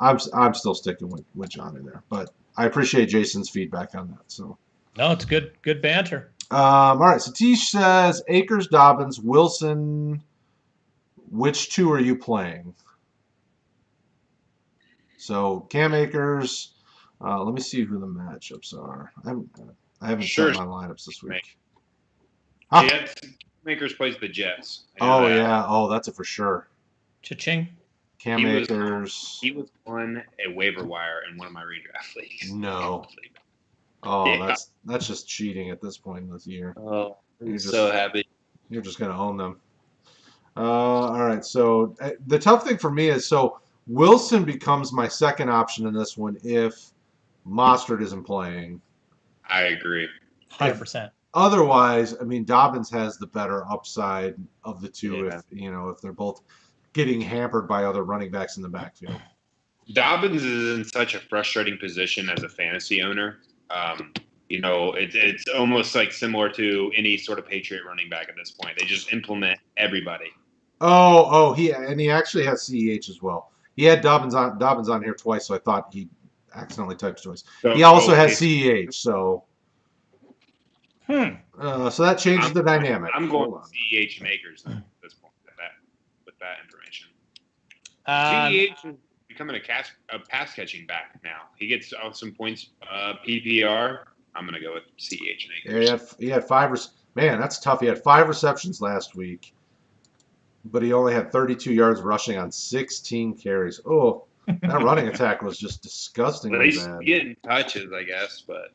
I'm still sticking with John in there, but I appreciate Jason's feedback on that. So no, it's good banter. All right, Satish says Akers, Dobbins, Wilson. Which 2 are you playing? So Cam Akers. Let me see who the matchups are. I haven't set my lineups this week. Jets. Akers plays the Jets. Yeah. Oh, that's it for sure. Cha-ching. Cam Akers. He was on a waiver wire in one of my redraft leagues. No. Oh, yeah. That's just cheating at this point in this year. Oh, I'm so happy. You're just gonna own them. All right. So the tough thing for me is Wilson becomes my second option in this one if Mostert isn't playing. I agree. 100%. Otherwise, I mean, Dobbins has the better upside of the two Yeah. if they're both getting hampered by other running backs in the backfield. Dobbins is in such a frustrating position as a fantasy owner. It's almost like similar to any sort of Patriot running back at this point. They just implement everybody. He actually has CEH as well. He had Dobbins on here twice, so I thought he accidentally typed twice. He also has CEH, so so that changes the dynamic. I'm going with CEH and Akers at this point with that information. CEH is becoming a pass catching back now. He gets some points PPR. I'm going to go with CEH and Akers. Yeah, he had man, that's tough. He had 5 receptions last week, but he only had 32 yards rushing on 16 carries. Oh, that running attack was just disgustingly bad. Getting touches, I guess, but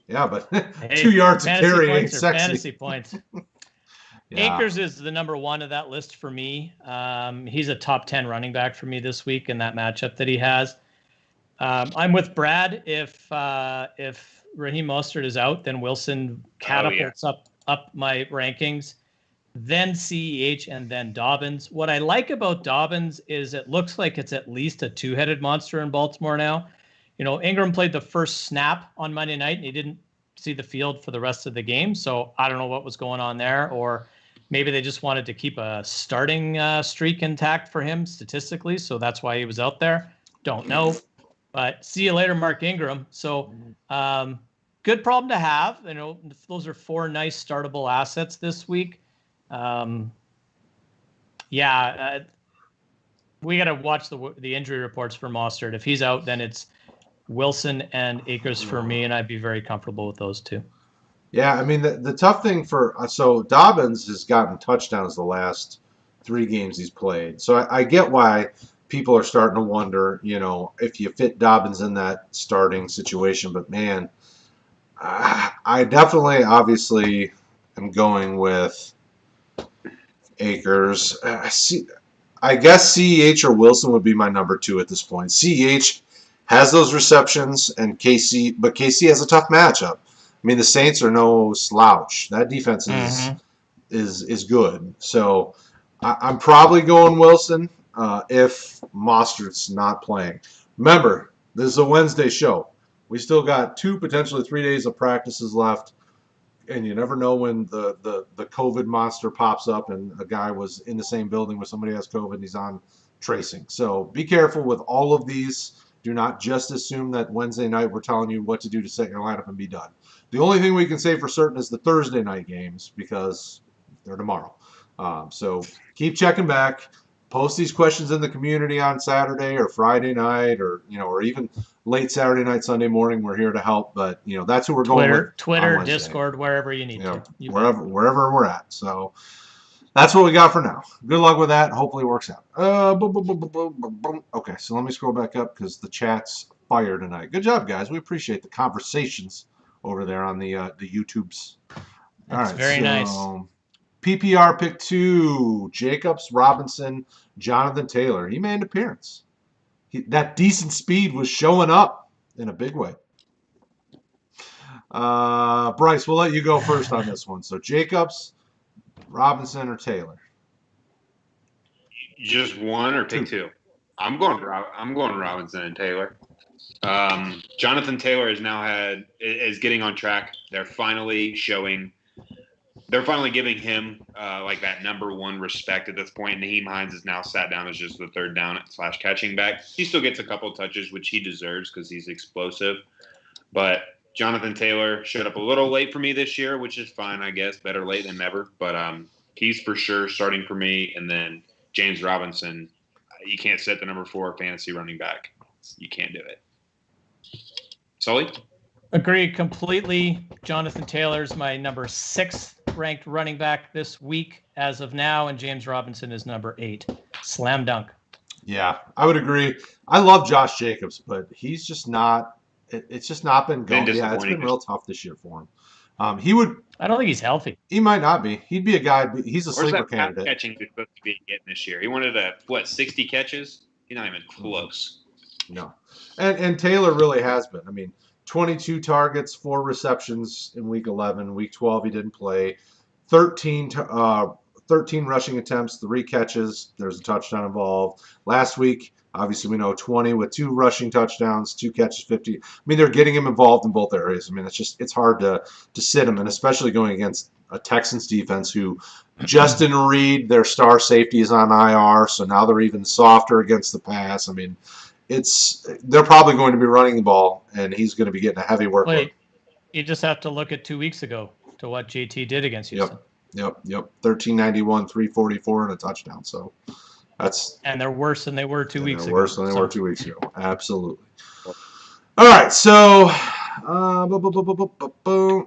yeah, but 2 yards a carry ain't sexy. Fantasy points. Yeah. Akers is the number 1 of that list for me. He's a top 10 running back for me this week in that matchup that he has. I'm with Brad. If Raheem Mostert is out, then Wilson catapults up my rankings. Then CEH, and then Dobbins. What I like about Dobbins is it looks like it's at least a 2-headed monster in Baltimore now. Ingram played the first snap on Monday night, and he didn't see the field for the rest of the game. So I don't know what was going on there, or maybe they just wanted to keep a starting streak intact for him statistically. So that's why he was out there. Don't know. But see you later, Mark Ingram. So good problem to have. Those are 4 nice startable assets this week. We got to watch the injury reports for Mostert. If he's out, then it's Wilson and Akers for me, and I'd be very comfortable with those 2. Yeah, I mean the tough thing so Dobbins has gotten touchdowns the last 3 games he's played. So I get why people are starting to wonder, if you fit Dobbins in that starting situation. But man, I definitely, obviously, am going with Akers. I guess CEH or Wilson would be my number 2 at this point. CEH has those receptions, and but KC has a tough matchup. I mean, the Saints are no slouch. That defense is good. So I'm probably going Wilson if Mostert's not playing. Remember, this is a Wednesday show. We still got 2, potentially 3 days of practices left. And you never know when the COVID monster pops up and a guy was in the same building with somebody who has COVID and he's on tracing. So be careful with all of these. Do not just assume that Wednesday night we're telling you what to do to set your lineup and be done. The only thing we can say for certain is the Thursday night games because they're tomorrow. So keep checking back. Post these questions in the community on Saturday or Friday night or even late Saturday night, Sunday morning. We're here to help, but that's who we're going with. Twitter, Discord, wherever you need to. Wherever we're at. So that's what we got for now. Good luck with that. Hopefully it works out. Okay, so let me scroll back up because the chat's fire tonight. Good job, guys. We appreciate the conversations over there on the YouTubes. That's very nice. PPR pick 2, Jacobs, Robinson, Jonathan Taylor. He made an appearance. That decent speed was showing up in a big way. Bryce, we'll let you go first on this one. So Jacobs, Robinson, or Taylor? Just one or pick 2? I'm going Robinson and Taylor. Jonathan Taylor is getting on track. They're finally giving him that number 1 respect at this point. Naheem Hines is now sat down as just the third down / catching back. He still gets a couple touches, which he deserves because he's explosive. But Jonathan Taylor showed up a little late for me this year, which is fine, I guess. Better late than never. But he's for sure starting for me. And then James Robinson, you can't set the number 4 fantasy running back. You can't do it. Sully? Agree completely. Jonathan Taylor's my number 6 ranked running back this week as of now, and James Robinson is number 8. Slam dunk. Yeah, I would agree. I love Josh Jacobs, but he's just not. It's just not been going. Yeah, it's been real tough this year for him. He would. I don't think he's healthy. He might not be. He'd be a guy. He's a Where's sleeper that pass candidate. catching he was supposed to be getting this year? He wanted 60 catches? He's not even close. No, and Taylor really has been. I mean, 22 targets, 4 receptions in week 11. Week 12, he didn't play. 13 rushing attempts, 3 catches. There's a touchdown involved. Last week, obviously, we know 20 with 2 rushing touchdowns, 2 catches, 50. I mean, they're getting him involved in both areas. I mean, it's hard to sit him, and especially going against a Texans defense who Justin Reed, their star safety, is on IR, so now they're even softer against the pass. I mean, they're probably going to be running the ball, and he's going to be getting a heavy workload. Wait, you just have to look at 2 weeks ago to what JT did against Houston. Yep. 1391, 344, and a touchdown. So and they're worse than they were 2 weeks ago. Worse than they were 2 weeks ago. Absolutely. All right, so all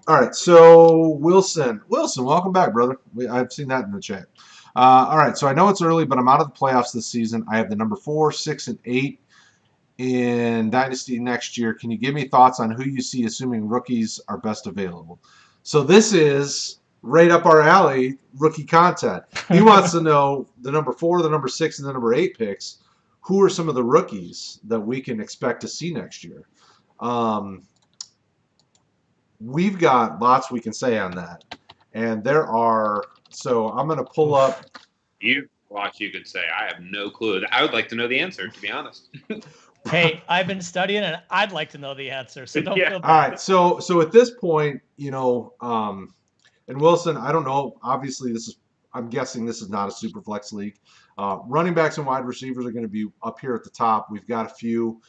right, so Wilson, welcome back, brother. I've seen that in the chat. All right, so I know it's early, but I'm out of the playoffs this season. I have the number 4, 6, and 8 in Dynasty next year. Can you give me thoughts on who you see, assuming rookies are best available? So this is right up our alley, rookie content. He wants to know the number 4, the number 6, and the number 8 picks. Who are some of the rookies that we can expect to see next year? We've got lots we can say on that. And there are, so I'm going to pull up. You could say. I have no clue. I would like to know the answer, to be honest. Hey, I've been studying, and I'd like to know the answer, so don't feel bad. All right, so at this point, and Wilson, I don't know. Obviously, I'm guessing this is not a super flex league. Running backs and wide receivers are going to be up here at the top. We've got a few.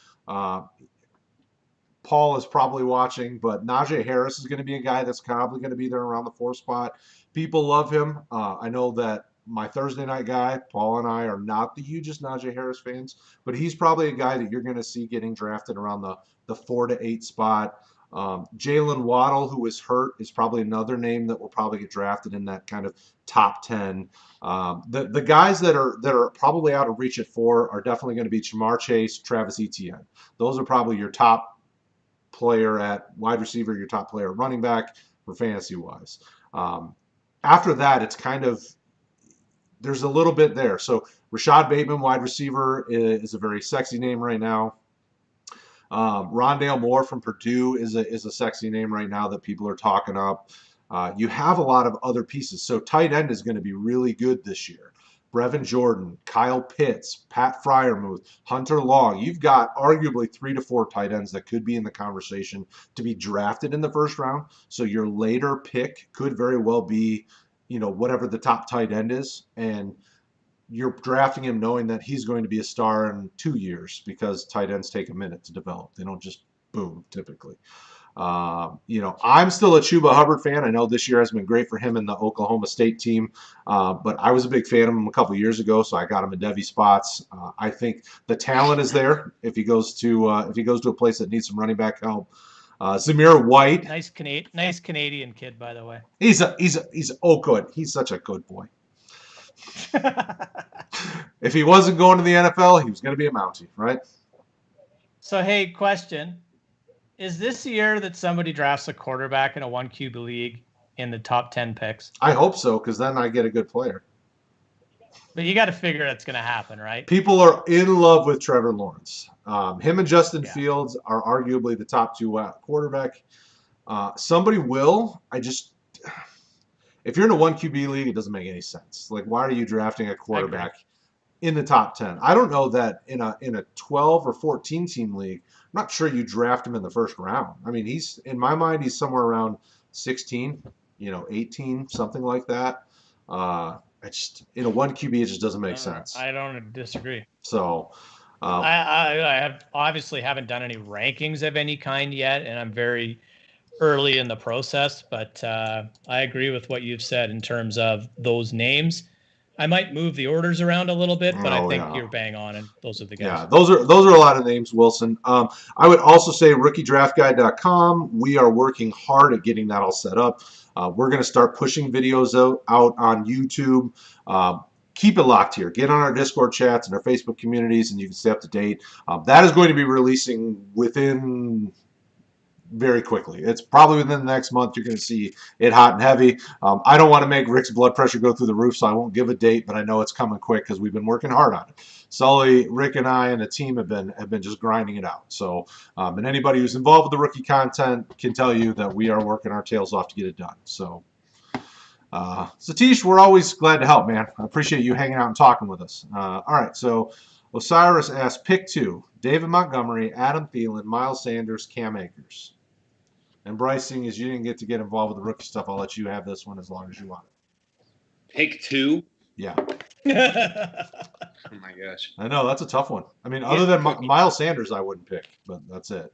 Paul is probably watching, but Najee Harris is going to be a guy that's probably going to be there around the 4 spot. People love him. I know that my Thursday night guy, Paul, and I are not the hugest Najee Harris fans, but he's probably a guy that you're going to see getting drafted around the 4 to 8 spot. Jalen Waddle, who is hurt, is probably another name that will probably get drafted in that kind of top 10. The guys that are probably out of reach at 4 are definitely going to be Jamar Chase, Travis Etienne. Those are probably your top player at wide receiver, your top player at running back for fantasy wise. After that, it's kind of, there's a little bit there. So Rashad Bateman, wide receiver, is a very sexy name right now. Rondale Moore from Purdue is a sexy name right now that people are talking up. You have a lot of other pieces. So tight end is going to be really good this year. Brevin Jordan, Kyle Pitts, Pat Freiermuth, Hunter Long. You've got arguably 3 to 4 tight ends that could be in the conversation to be drafted in the first round. So your later pick could very well be, whatever the top tight end is. And you're drafting him knowing that he's going to be a star in 2 years because tight ends take a minute to develop. They don't just boom, typically. I'm still a Chuba Hubbard fan. I know this year has been great for him in the Oklahoma State team, but I was a big fan of him a couple years ago, so I got him in Devy spots. I think the talent is there if he goes to a place that needs some running back help. Zamir White, nice Canadian kid, by the way. He's good. He's such a good boy. If he wasn't going to the NFL, he was going to be a Mountie, right? So, hey, question. Is this the year that somebody drafts a quarterback in a 1 QB league in the top 10 picks? I hope so, because then I get a good player. But you got to figure that's going to happen, right? People are in love with Trevor Lawrence. Him and Justin Fields are arguably the top 2 quarterback. Somebody will. If you're in a 1 QB league, it doesn't make any sense. Like, why are you drafting a quarterback in the top 10? I don't know that in a 12 or 14 team league, I'm not sure you draft him in the first round. I mean, in my mind, he's somewhere around 16, 18, something like that. In a 1 QB, it just doesn't make sense. I don't disagree. So, I obviously haven't done any rankings of any kind yet, and I'm very early in the process, but I agree with what you've said in terms of those names. I might move the orders around a little bit, but I think you're bang on, and those are the guys. Yeah, those are a lot of names, Wilson. I would also say rookiedraftguide.com. We are working hard at getting that all set up. We're going to start pushing videos out on YouTube. Keep it locked here. Get on our Discord chats and our Facebook communities, and you can stay up to date. That is going to be releasing within very quickly. It's probably within the next month you're going to see it hot and heavy. I don't want to make Rick's blood pressure go through the roof, so I won't give a date, but I know it's coming quick because we've been working hard on it. Sully, Rick, and I and the team have been just grinding it out. So, and anybody who's involved with the rookie content can tell you that we are working our tails off to get it done. So, Satish, we're always glad to help, man. I appreciate you hanging out and talking with us. All right, so Osiris asked, pick 2, David Montgomery, Adam Thielen, Miles Sanders, Cam Akers. And Bryce, seeing as you didn't get to get involved with the rookie stuff, I'll let you have this one as long as you want it. Pick 2? Yeah. Oh my gosh. I know, that's a tough one. I mean, other than Miles Sanders, I wouldn't pick, but that's it.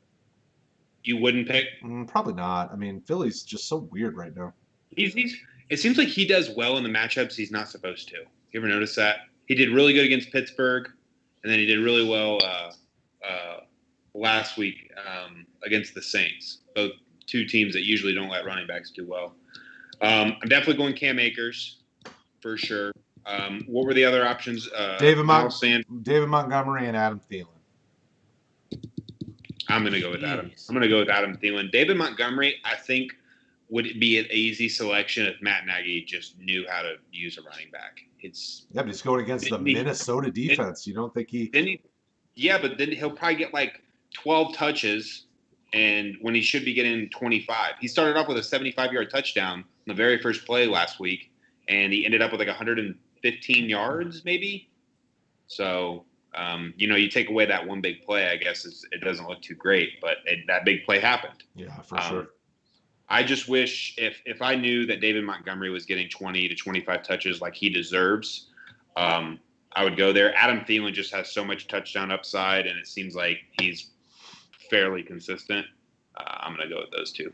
You wouldn't pick? Probably not. I mean, Philly's just so weird right now. It seems like he does well in the matchups he's not supposed to. You ever notice that? He did really good against Pittsburgh, and then he did really well last week against the Saints. Both two teams that usually don't let running backs do well. I'm definitely going Cam Akers for sure. What were the other options? David Montgomery and Adam Thielen. I'm going to go with Adam. I'm going to go with Adam Thielen. David Montgomery, I think, would be an easy selection if Matt Nagy just knew how to use a running back. But he's going against the Minnesota defense. You don't think but then he'll probably get like 12 touches, and when he should be getting 25. He started off with a 75-yard touchdown on the very first play last week, and he ended up with like 115 yards maybe. So, you take away that one big play, I guess it doesn't look too great, but that big play happened. Yeah, for sure. I just wish if I knew that David Montgomery was getting 20 to 25 touches like he deserves, I would go there. Adam Thielen just has so much touchdown upside, and it seems like he's fairly consistent. I'm going to go with those two.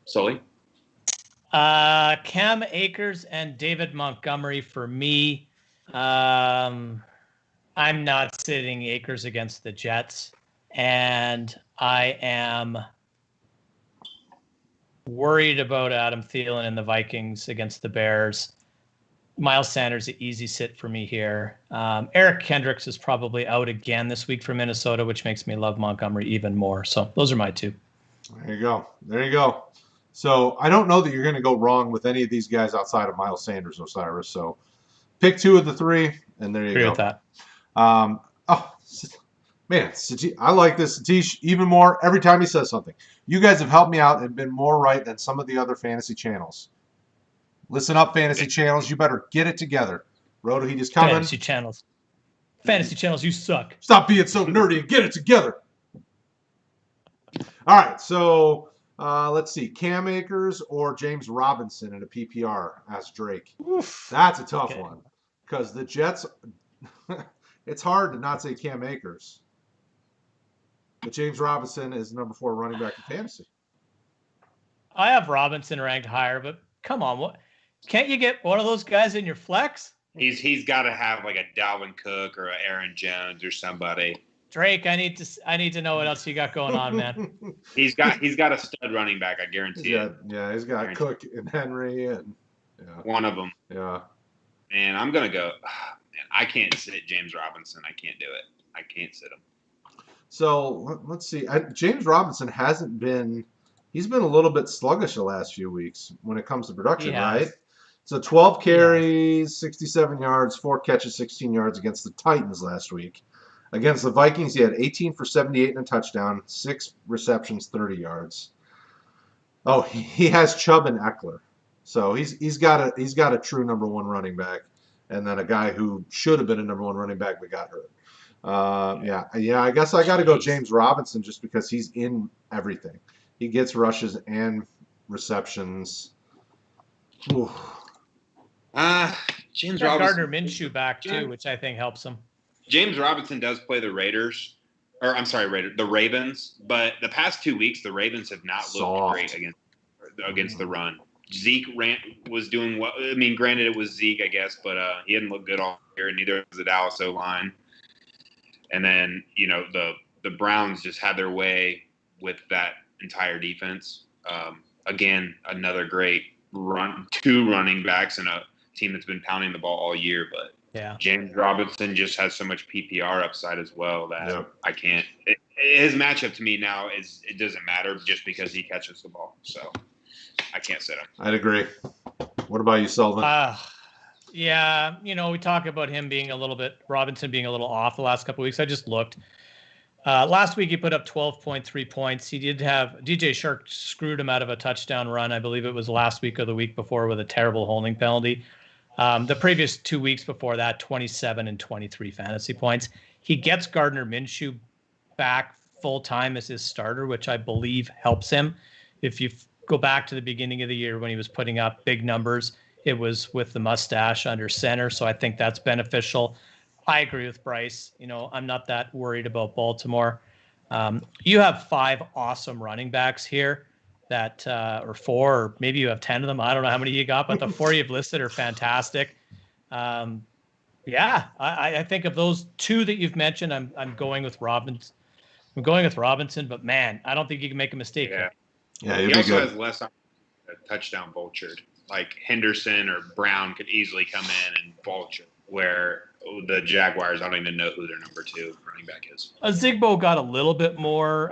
Sully? Cam Akers and David Montgomery for me. I'm not sitting Akers against the Jets, and I am worried about Adam Thielen and the Vikings against the Bears. Miles Sanders, an easy sit for me here. Eric Kendricks is probably out again this week for Minnesota, which makes me love Montgomery even more. So those are my 2. There you go. So I don't know that you're going to go wrong with any of these guys outside of Miles Sanders, Osiris. So pick 2 of the 3, and there you Agree go. with that. Man, I like this Satish even more every time he says something. You guys have helped me out and been more right than some of the other fantasy channels. Listen up, fantasy channels. You better get it together. Roto Heat is coming. Fantasy channels, you suck. Stop being so nerdy and get it together. All right, so let's see. Cam Akers or James Robinson in a PPR, asked Drake. Oof. That's a tough one because the Jets, it's hard to not say Cam Akers. But James Robinson is number 4 running back in fantasy. I have Robinson ranked higher, but come on, what? Can't you get one of those guys in your flex? He's got to have like a Dalvin Cook or a Aaron Jones or somebody. Drake, I need to know what else you got going on, man. He's got a stud running back, I guarantee it. Yeah, he's got Cook and Henry and one of them. Yeah. And I'm gonna go. Man, I can't sit James Robinson. I can't do it. I can't sit him. So let's see. James Robinson hasn't been. He's been a little bit sluggish the last few weeks when it comes to production, right? So 12 carries, 67 yards, 4 catches, 16 yards against the Titans last week. Against the Vikings, he had 18 for 78 and a touchdown, 6 receptions, 30 yards. Oh, he has Chubb and Eckler. So he's got a true number 1 running back, and then a guy who should have been a number 1 running back but got hurt. I guess I got to go James Robinson just because he's in everything. He gets rushes and receptions. James Robinson. Gardner Minshew back too, which I think helps him. James Robinson does play the the Ravens, but the past 2 weeks the Ravens have not looked great against the run. Zeke was doing well. I mean, granted it was Zeke, I guess, but he hadn't looked good all year, and neither was the Dallas O-line. And then the Browns just had their way with that entire defense. Again, another great run, 2 running backs and a team that's been pounding the ball all year. But James Robinson just has so much PPR upside as well that I can't. his matchup to me now is it doesn't matter just because he catches the ball. So I can't sit him. I'd agree. What about you, Sullivan? Yeah, we talk about him being Robinson being a little off the last couple of weeks. I just looked. Last week he put up 12.3 points. He did have DJ Shark screwed him out of a touchdown run. I believe it was last week or the week before with a terrible holding penalty. The previous 2 weeks before that, 27 and 23 fantasy points. He gets Gardner Minshew back full time as his starter, which I believe helps him. If you go back to the beginning of the year when he was putting up big numbers, it was with the mustache under center. So I think that's beneficial. I agree with Bryce. I'm not that worried about Baltimore. You have 5 awesome running backs here that, or 4, or maybe you have 10 of them. I don't know how many you got, but the 4 you've listed are fantastic. Yeah, I think of those 2 that you've mentioned, I'm going with Robinson. But man, I don't think you can make a mistake here. Yeah, He you'd be also good. has less a touchdown vultured. Like Henderson or Brown could easily come in and vulture, where the Jaguars, I don't even know who their number 2 running back is. Zigbo got a little bit more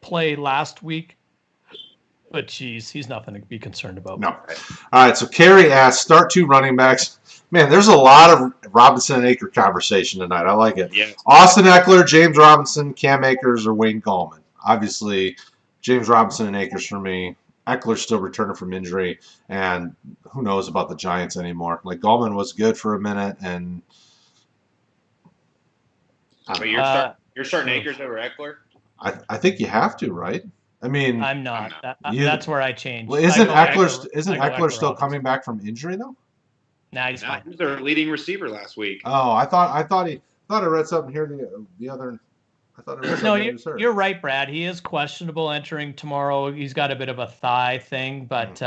play last week, but geez, he's nothing to be concerned about. No. All right, so Kerry asked, start 2 running backs. Man, there's a lot of Robinson and Akers conversation tonight. I like it. Yeah. Austin Eckler, James Robinson, Cam Akers, or Wayne Gallman. Obviously, James Robinson and Akers for me. Eckler's still returning from injury, and who knows about the Giants anymore. Like, Gallman was good for a minute, and But you're starting Akers over Eckler? I think you have to, right? I mean, I'm not. You- That's where I changed. well, isn't I go Eckler still Robinson. coming back from injury though? Nah, he's No, fine. he was their leading receiver last week. Oh, I thought I read something here the other. I thought I read No, something he was hurt. you're right, Brad. He is questionable entering tomorrow. He's got a bit of a thigh thing, but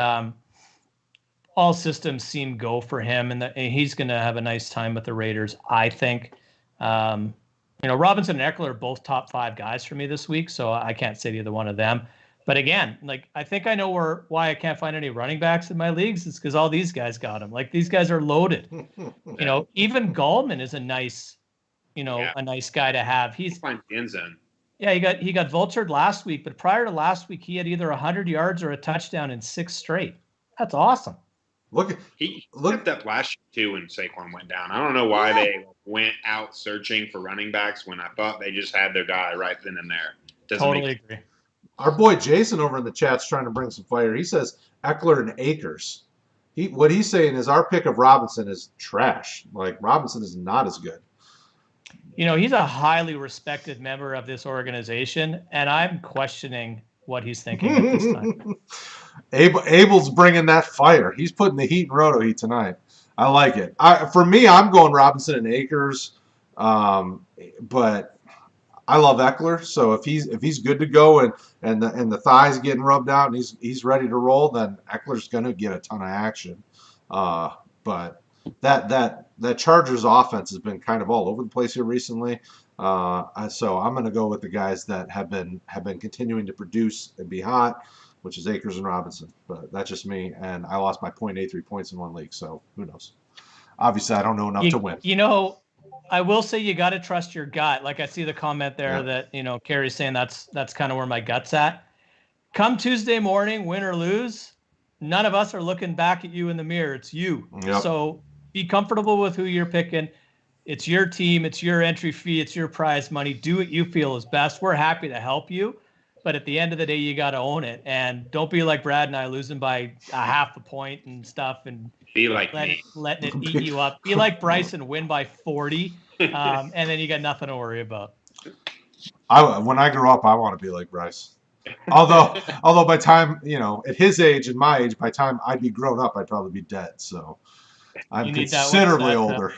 all systems seem go for him, and he's going to have a nice time with the Raiders, I think. Robinson and Eckler are both top 5 guys for me this week, so I can't say either one of them. But again, I think I know why I can't find any running backs in my leagues. It's because all these guys got them. Like, these guys are loaded. Even Gallman is a nice guy to have. He's fine the end zone. Yeah, he got vultured last week, but prior to last week, he had either 100 yards or a touchdown in 6 straight. That's awesome. He stepped up last year too when Saquon went down. I don't know why they went out searching for running backs when I thought they just had their guy right then and there. Totally agree. Our boy Jason over in the chat's trying to bring some fire. He says Eckler and Akers. What he's saying is our pick of Robinson is trash. Like, Robinson is not as good. He's a highly respected member of this organization, and I'm questioning what he's thinking at this time. Abel's bringing that fire. He's putting the heat in Roto Heat tonight. I like it. For me, I'm going Robinson and Akers, but I love Eckler. So if he's good to go and the thighs getting rubbed out and he's ready to roll, then Eckler's going to get a ton of action. But that Chargers offense has been kind of all over the place here recently. So I'm going to go with the guys that have been continuing to produce and be hot, which is Akers and Robinson. But that's just me, and I lost my 0.83 points in one league, so who knows? Obviously, I don't know enough to win. I will say you got to trust your gut. Like, I see the comment there that Kerry's saying that's kind of where my gut's at. Come Tuesday morning, win or lose, none of us are looking back at you in the mirror. It's you. Yep. So be comfortable with who you're picking. It's your team. It's your entry fee. It's your prize money. Do what you feel is best. We're happy to help you. But at the end of the day, you got to own it. And don't be like Brad and I losing by a half a point and stuff and be like letting it eat you up. Be like Bryce and win by 40. And then you got nothing to worry about. When I grow up, I want to be like Bryce. Although by time, at his age and my age, by time I'd be grown up, I'd probably be dead. So I'm considerably older.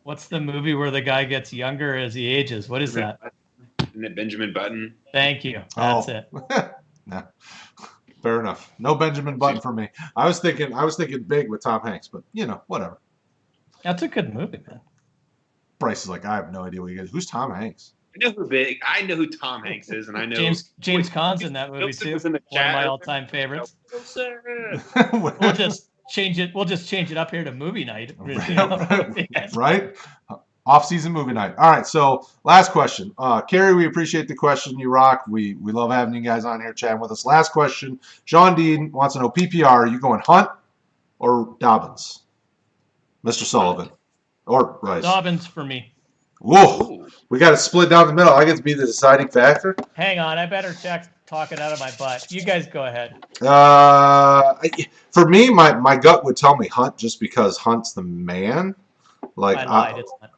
What's the movie where the guy gets younger as he ages? What is that? Isn't it Benjamin Button? Thank you. That's it. No. Fair enough. No Benjamin Button for me. I was thinking Big with Tom Hanks, but whatever. That's a good movie, man. Bryce is like, I have no idea what he is. Who's Tom Hanks? I know who Tom Hanks is, and I know James Caan's in that movie too. One of my all-time favorites. We'll just change it. We'll just change it up here to movie night. Right? Off-season movie night. All right, so last question. Carrie, we appreciate the question. You rock. We love having you guys on here chatting with us. Last question. Sean Dean wants to know PPR. Are you going Hunt or Dobbins? Mr. Sullivan or Bryce? Dobbins for me. Whoa. We got to split down the middle. I get to be the deciding factor. Hang on, I better talk it out of my butt. You guys go ahead. For me, my gut would tell me Hunt just because Hunt's the man. Like I lied. It's not.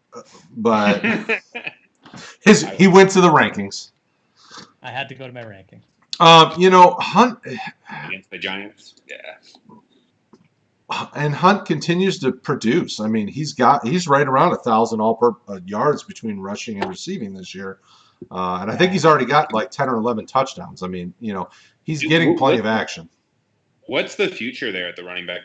But he went to the rankings. I had to go to my ranking. Hunt against the Giants. Yeah. And Hunt continues to produce. I mean, he's right around 1,000 yards between rushing and receiving this year, and I think he's already got like 10 or 11 touchdowns. I mean, he's getting plenty of action. What's the future there at the running back?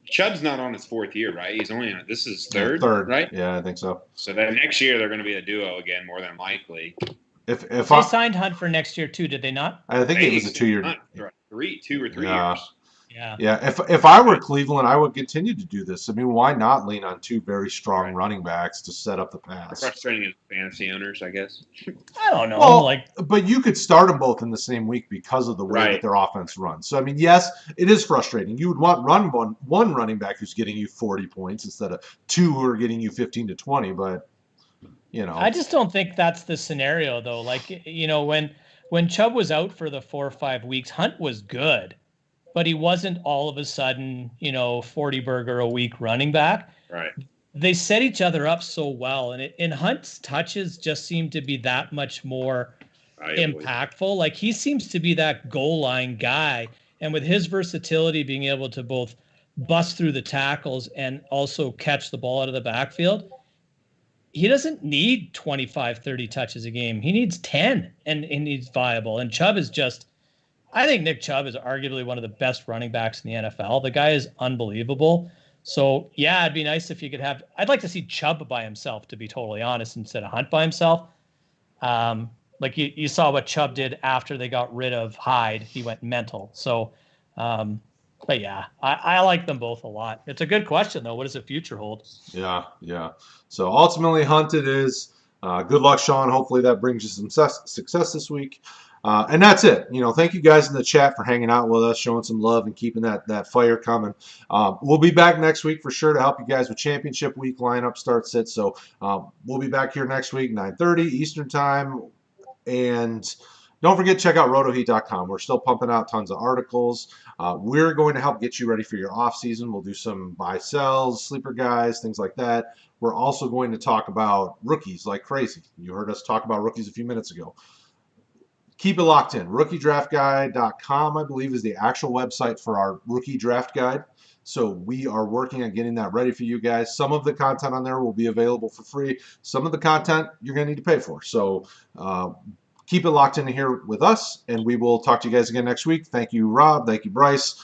Chubb's not on his 4th year, right? He's only this is third, right? Yeah, I think so. So then next year they're going to be a duo again, more than likely. If they signed Hunt for next year too, did they not? I think it was a 2-year. 2 or 3 years. Yeah. If I were Cleveland, I would continue to do this. I mean, why not lean on 2 very strong running backs to set up the pass? Frustrating as fantasy owners, I guess. I don't know. Well, but you could start them both in the same week because of the way that their offense runs. So I mean, yes, it is frustrating. You would want one running back who's getting you 40 points instead of 2 who are getting you 15 to 20. But I just don't think that's the scenario though. Like when Chubb was out for the 4 or 5 weeks, Hunt was good. But he wasn't all of a sudden, 40 burger a week running back. Right. They set each other up so well. And Hunt's touches just seem to be that much more impactful. Like he seems to be that goal line guy. And with his versatility, being able to both bust through the tackles and also catch the ball out of the backfield, he doesn't need 25, 30 touches a game. He needs 10 and he's viable. And Chubb is I think Nick Chubb is arguably one of the best running backs in the NFL. The guy is unbelievable. So, yeah, it'd be nice if you could I'd like to see Chubb by himself, to be totally honest, instead of Hunt by himself. Like you saw what Chubb did after they got rid of Hyde. He went mental. So, but yeah, I like them both a lot. It's a good question, though. What does the future hold? Yeah. So, ultimately, Hunt it is. Good luck, Sean. Hopefully that brings you some success this week. And that's it. Thank you guys in the chat for hanging out with us, showing some love and keeping that fire coming. We'll be back next week for sure to help you guys with championship week lineup start sit. So we'll be back here next week, 9:30 Eastern time. And don't forget to check out rotoheat.com. We're still pumping out tons of articles. We're going to help get you ready for your off season. We'll do some buy sells, sleeper guys, things like that. We're also going to talk about rookies like crazy. You heard us talk about rookies a few minutes ago. Keep it locked in. RookieDraftGuide.com, I believe, is the actual website for our rookie draft guide. So we are working on getting that ready for you guys. Some of the content on there will be available for free. Some of the content you're going to need to pay for. So keep it locked in here with us, and we will talk to you guys again next week. Thank you, Rob. Thank you, Bryce.